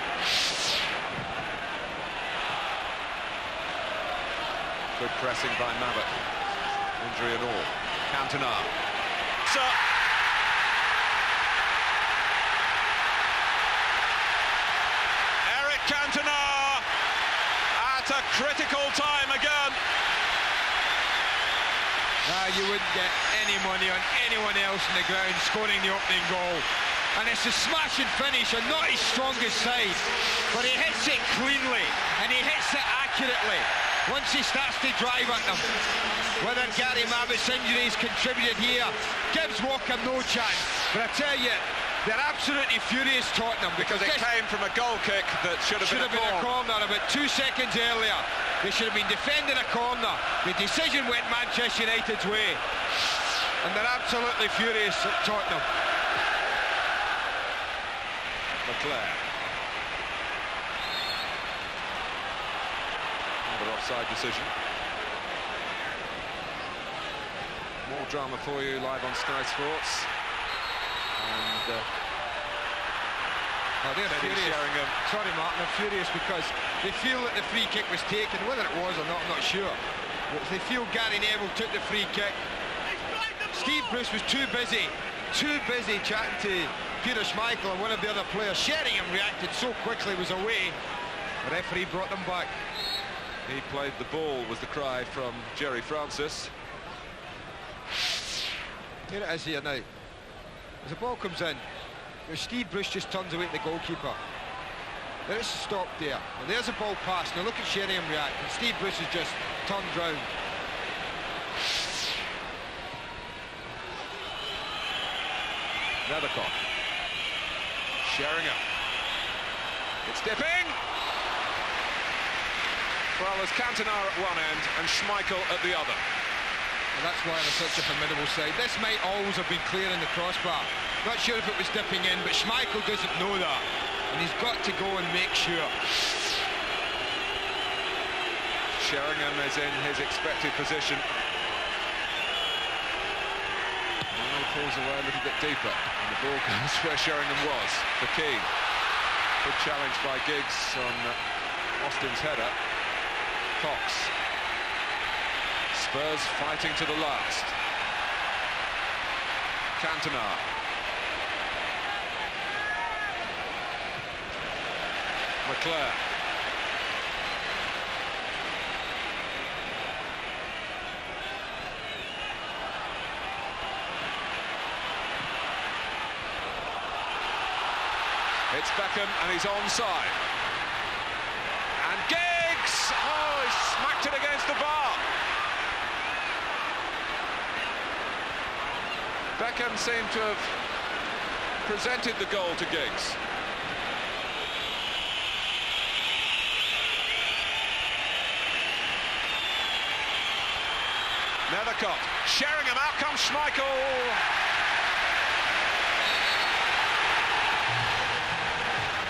Good pressing by Mavett. Injury and all. Cantona. Eric Cantona at a critical time again. You wouldn't get any money on anyone else in the ground scoring the opening goal. And it's a smashing finish, and not his strongest side, but he hits it cleanly and he hits it accurately. Once he starts to drive at them, whether Gary Mavett's injuries contributed here, gives Walker no chance. But I tell you, they're absolutely furious, Tottenham, because it came from a goal kick that should have been a corner about 2 seconds earlier. They should have been defending a corner. The decision went Manchester United's way, and they're absolutely furious at Tottenham. Leclerc. Another offside decision. More drama for you live on Sky Sports. And they're furious. Sorry, Martin, they're furious because they feel that the free kick was taken. Whether it was or not, I'm not sure. But they feel Gary Neville took the free kick. Steve Bruce was too busy chatting to Peter Schmeichel and one of the other players. Sheringham reacted so quickly, was away. The referee brought them back. He played the ball, was the cry from Jerry Francis. Here it is here now. As the ball comes in, Steve Bruce just turns away to the goalkeeper. There is a stop there, and there's a ball pass. Now look at Sheringham react, and Steve Bruce has just turned round. Nethercott. Sheringham. It's dipping. Well, there's Cantona at one end and Schmeichel at the other. And that's why they're such a formidable side. This might always have been clear in the crossbar. Not sure if it was dipping in, but Schmeichel doesn't know that. And he's got to go and make sure. Sheringham is in his expected position. Now he pulls away a little bit deeper. And the ball goes where Sheringham was, for Keane. Good challenge by Giggs on Austin's header. Fox. Spurs fighting to the last. Cantona. Leclerc. It's Beckham and he's onside. And Giggs! Oh, he smacked it against the bar. Beckham seemed to have presented the goal to Giggs. Nethercott. Sheringham, out comes Schmeichel.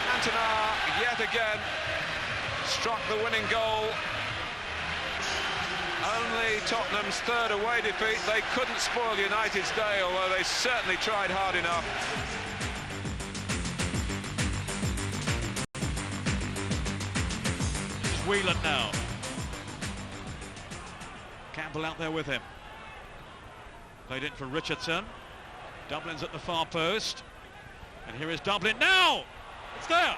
Cantona yet again struck the winning goal. Only Tottenham's third away defeat. They couldn't spoil United's day, although they certainly tried hard enough. It's Whelan now. Campbell out there with him. Played it for Richardson. Dublin's at the far post. And here is Dublin now! It's there!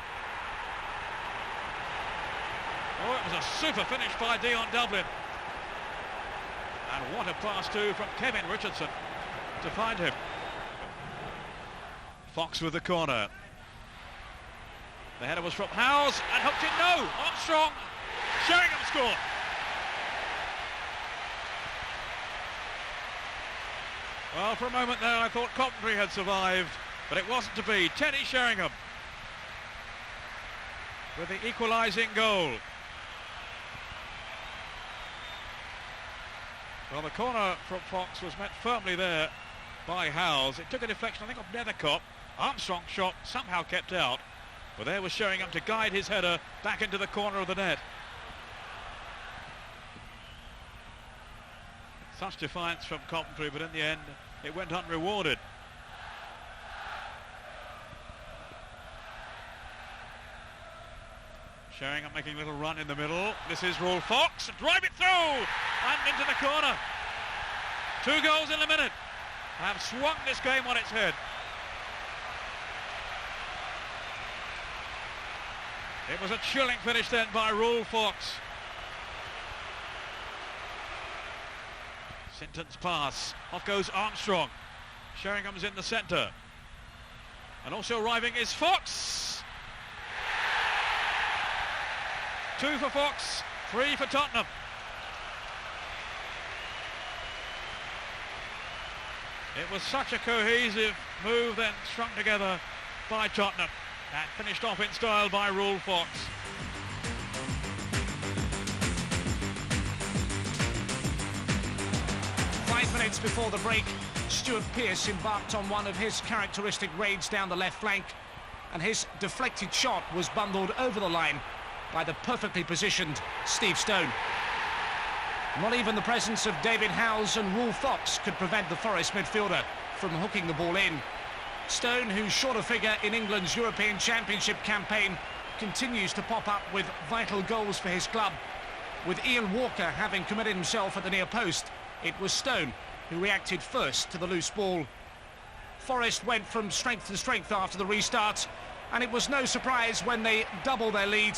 Oh, it was a super finish by Dion Dublin. And what a pass too from Kevin Richardson to find him. Fox with the corner. The header was from Howes and hooked it. No! Armstrong! Sheringham scored! Well, for a moment there, I thought Coventry had survived, but it wasn't to be. Teddy Sheringham with the equalising goal. Well, the corner from Fox was met firmly there by Howells. It took a deflection, I think, of Nethercott. Armstrong's shot somehow kept out, but there was Sheringham to guide his header back into the corner of the net. Such defiance from Coventry, but in the end it went unrewarded. Sheringham making a little run in the middle. This is Rule Fox. Drive it through and into the corner. 2 goals in a minute have swung this game on its head. It was a chilling finish then by Rule Fox. Sinton's pass. Off goes Armstrong. Sheringham's in the centre. And also arriving is Fox. 2 for Fox, 3 for Tottenham. It was such a cohesive move then strung together by Tottenham and finished off in style by Rule Fox. Minutes before the break, Stuart Pearce embarked on one of his characteristic raids down the left flank, and his deflected shot was bundled over the line by the perfectly positioned Steve Stone. Not even the presence of David Howells and Rule Fox could prevent the Forest midfielder from hooking the ball in. Stone, who's short of figure in England's European Championship campaign, continues to pop up with vital goals for his club. With Ian Walker having committed himself at the near post, it was Stone who reacted first to the loose ball. Forest went from strength to strength after the restart, and it was no surprise when they doubled their lead.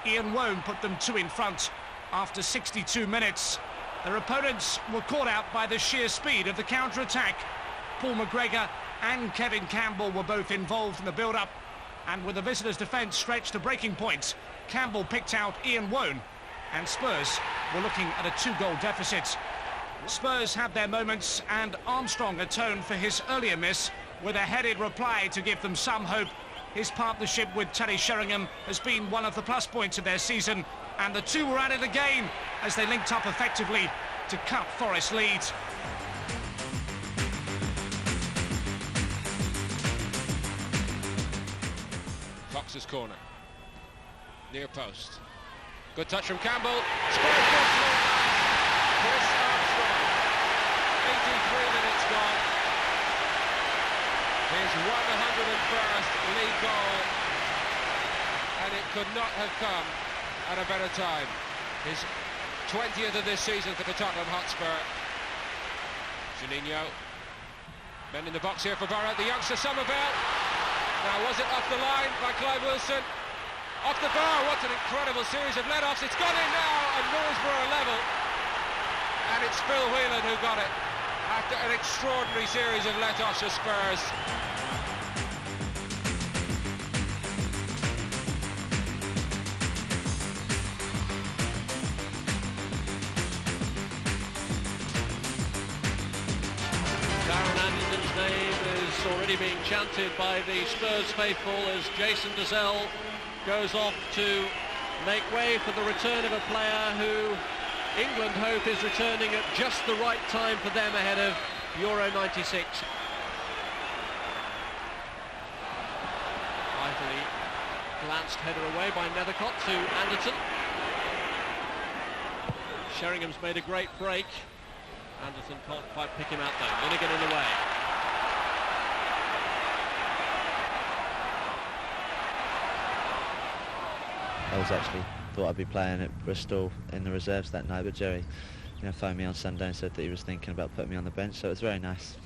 Ian Wone put them 2 in front after 62 minutes. Their opponents were caught out by the sheer speed of the counter-attack. Paul McGregor and Kevin Campbell were both involved in the build-up, and with the visitors' defence stretched to breaking points, Campbell picked out Ian Wone, and Spurs were looking at a 2-goal deficit. Spurs had their moments, and Armstrong atoned for his earlier miss with a headed reply to give them some hope. His partnership with Teddy Sheringham has been one of the plus points of their season, and the two were at it again as they linked up effectively to cut Forest's lead. Fox's corner, near post. Good touch from Campbell. Spurs Chris Armstrong, 83 minutes gone. His 101st league goal, and it could not have come at a better time. His 20th of this season for the Tottenham Hotspur. Juninho, men in the box here for Borough, the youngster Somerville. Now, was it off the line by Clive Wilson? Off the bar, what an incredible series of let-offs. It's gone in now, and Middlesbrough are level. And it's Phil Whelan who got it after an extraordinary series of let-offs for Spurs. Darren Anderson's name is already being chanted by the Spurs faithful as Jason Dezelle goes off to make way for the return of a player who England hope is returning at just the right time for them ahead of Euro 96. Lightly glanced header away by Nethercott to Anderton. Sheringham's made a great break. Anderton can't quite pick him out though. Linnigan in the way. I was actually thought I'd be playing at Bristol in the reserves that night, but Jerry, phoned me on Sunday and said that he was thinking about putting me on the bench, so it's very nice.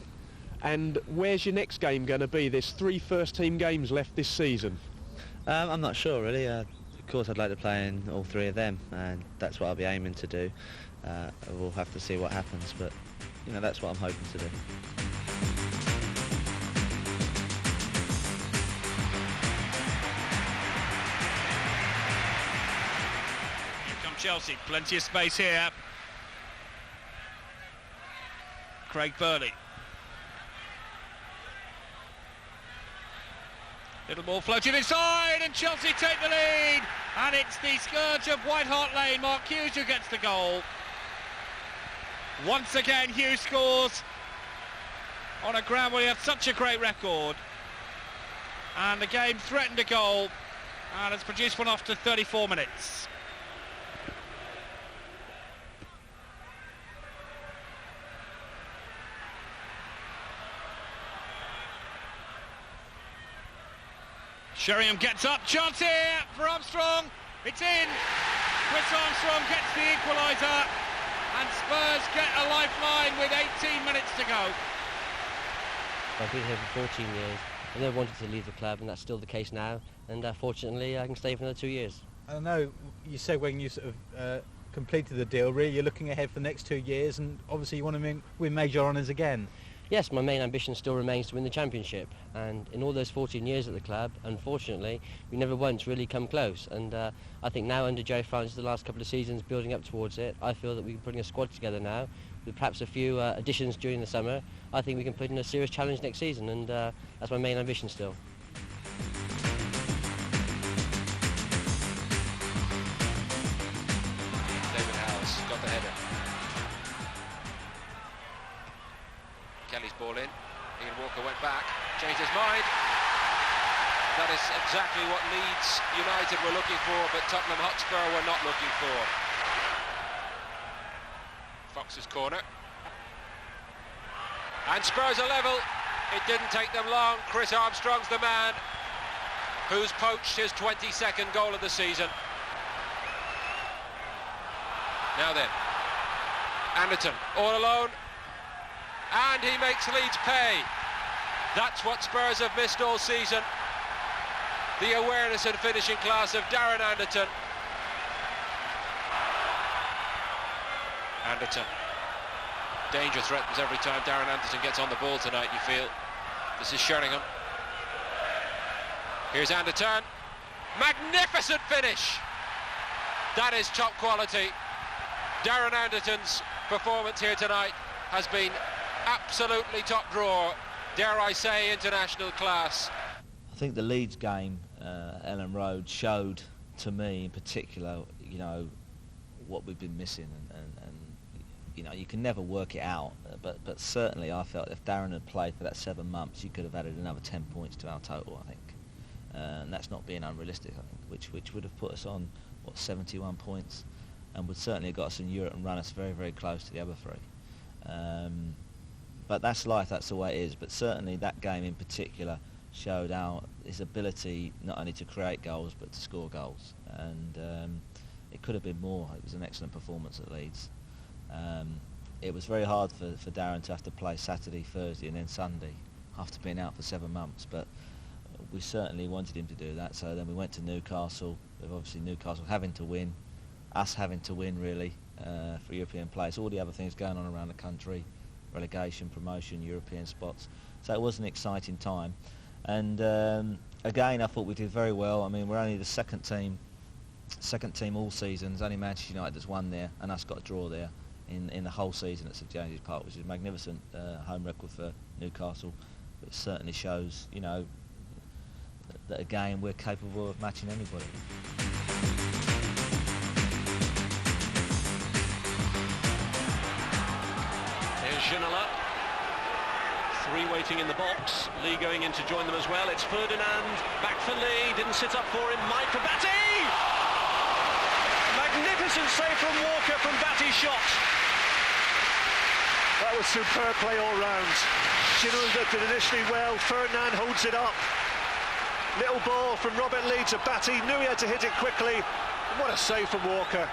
And where's your next game going to be? There's 3 first-team games left this season. I'm not sure really. Of course, I'd like to play in all 3 of them, and that's what I'll be aiming to do. We'll have to see what happens, but that's what I'm hoping to do. Chelsea, plenty of space here. Craig Burley Little ball floating inside, and Chelsea take the lead. And it's the scourge of White Hart Lane, Mark Hughes, who gets the goal. Once again, Hughes scores on a ground where he had such a great record. And the game threatened a goal, and has produced one after 34 minutes. Sheringham gets up, chance here for Armstrong, it's in. Chris Armstrong gets the equaliser, and Spurs get a lifeline with 18 minutes to go. I've been here for 14 years. I never wanted to leave the club, and that's still the case now, and fortunately I can stay for another 2 years. I know you said when you sort of completed the deal, really you're looking ahead for the next 2 years, and obviously you want to win major honours again. Yes, my main ambition still remains to win the championship, and in all those 14 years at the club, unfortunately, we never once really come close, and I think now under Joe Francis, the last couple of seasons building up towards it, I feel that we're putting a squad together now, with perhaps a few additions during the summer. I think we can put in a serious challenge next season, and that's my main ambition still. David Howes got the header. Kelly's ball in. Ian Walker went back, changed his mind. That is exactly what Leeds United were looking for, but Tottenham Hotspur were not looking for. Fox's corner. And Spurs are level. It didn't take them long. Chris Armstrong's the man who's poached his 22nd goal of the season. Now then, Anderton all alone. And he makes Leeds pay. That's what Spurs have missed all season. The awareness and finishing class of Darren Anderton. Anderton. Danger threatens every time Darren Anderton gets on the ball tonight, you feel. This is Sheringham. Here's Anderton. Magnificent finish. That is top quality. Darren Anderton's performance here tonight has been absolutely top drawer, dare I say international class. I think the Leeds game, Ellen Road, showed to me in particular, you know, what we've been missing, and you know, you can never work it out, but certainly I felt if Darren had played for that 7 months, you could have added another 10 points to our total, I think. And that's not being unrealistic, I think, which would have put us on, what, 71 points, and would certainly have got us in Europe and run us very, very close to the other three. But that's life, that's the way it is. But certainly that game in particular showed his ability not only to create goals but to score goals. And it could have been more. It was an excellent performance at Leeds. It was very hard for Darren to have to play Saturday, Thursday and then Sunday after being out for 7 months. But we certainly wanted him to do that. So then we went to Newcastle, with obviously Newcastle having to win, us having to win really for European players. All the other things going on around the country. Relegation, promotion, European spots. So it was an exciting time. And again, I thought we did very well. I mean, we're only the second team all season. There's only Manchester United that's won there, and us got a draw there in the whole season at St James's Park, which is a magnificent home record for Newcastle. It certainly shows, you know, that again we're capable of matching anybody. Ginola. 3 waiting in the box. Lee going in to join them as well. It's Ferdinand. Back for Lee. Didn't sit up for him. Mike for Batty! Magnificent save from Walker from Batty's shot. That was superb play all round. Ginola did initially well. Ferdinand holds it up. Little ball from Robert Lee to Batty. Knew he had to hit it quickly. What a save from Walker.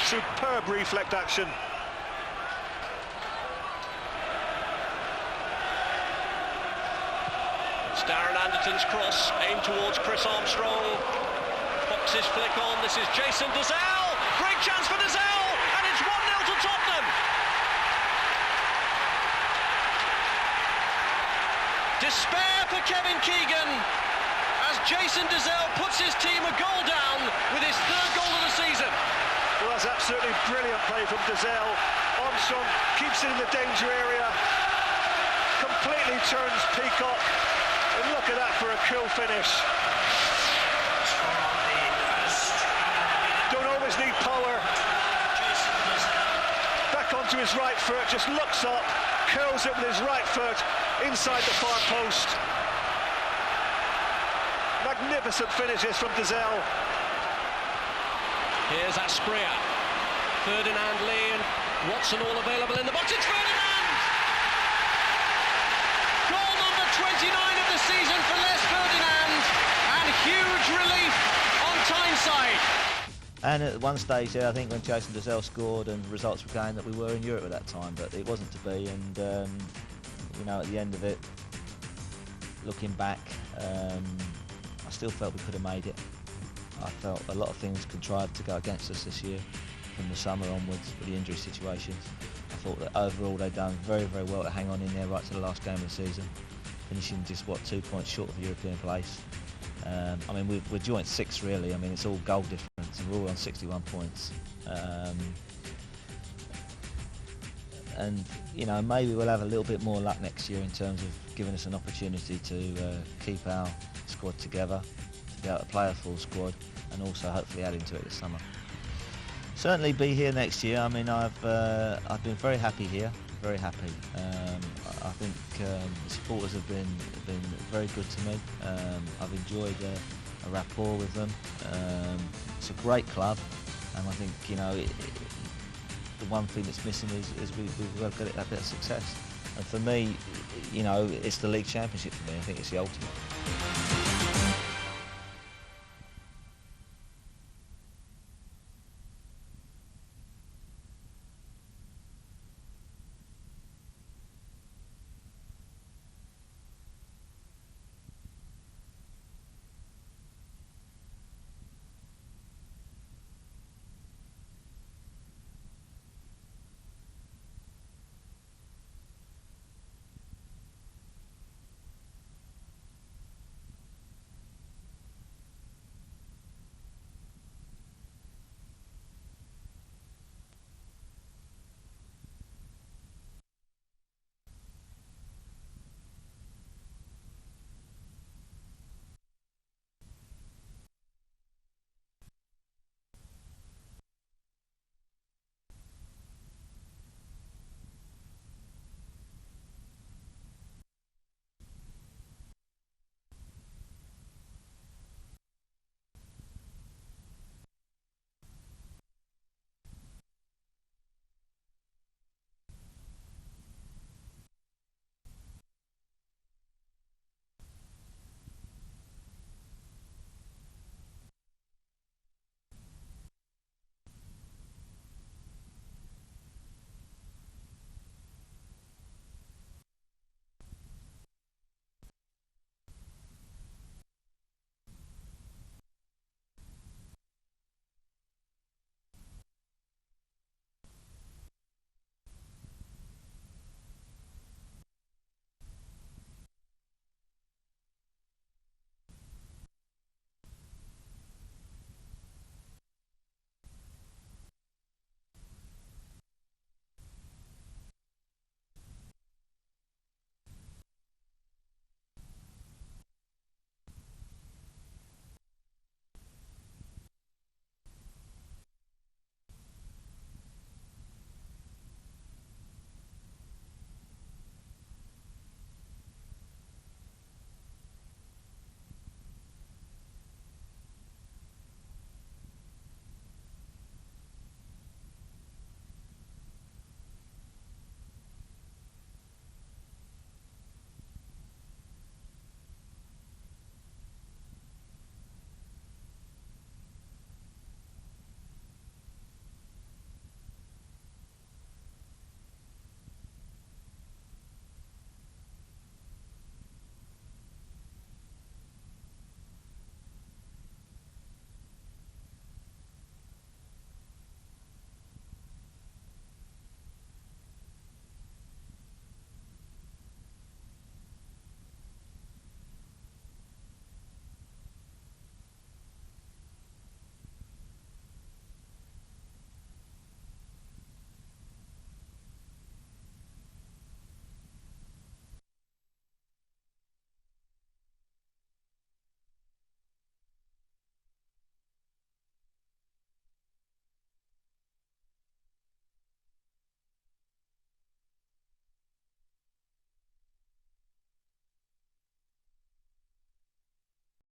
Superb reflect action. Darren Anderton's cross aimed towards Chris Armstrong. Fox's flick on. This is Jason Dazelle. Great chance for Dazelle, and it's 1-0 to Tottenham. Despair for Kevin Keegan as Jason Dazelle puts his team a goal down with his 3rd goal of the season. Well, that's absolutely brilliant play from Dazelle. Armstrong keeps it in the danger area, completely turns Peacock. And look at that for a cool finish. Don't always need power. Back onto his right foot, just looks up, curls it with his right foot inside the far post. Magnificent finishes from Dizelle. Here's Asprilla. Ferdinand Lee and Watson all available in the box. It's Ferdinand! Goal number 29 of the season for Les Ferdinand, and huge relief on Tyneside. And at one stage there, I think when Jason Dizelle scored and results were going, that we were in Europe at that time, but it wasn't to be. And you know, at the end of it, looking back, I still felt we could have made it. I felt a lot of things contrived to go against us this year, from the summer onwards with the injury situations. I thought that overall they'd done very, very well to hang on in there right to the last game of the season, finishing just, 2 points short of European place. I mean, we're joint 6th really. I mean, it's all goal difference, and we're all on 61 points. And you know, maybe we'll have a little bit more luck next year in terms of giving us an opportunity to keep our squad together, to be able to play a full squad, and also hopefully add into it this summer. Certainly be here next year. I mean, I've been very happy here, very happy. I think the supporters have been very good to me. I've enjoyed a rapport with them. It's a great club, and I think, you know, the one thing that's missing is we've got to get that bit of success. And for me, you know, it's the league championship for me. I think it's the ultimate.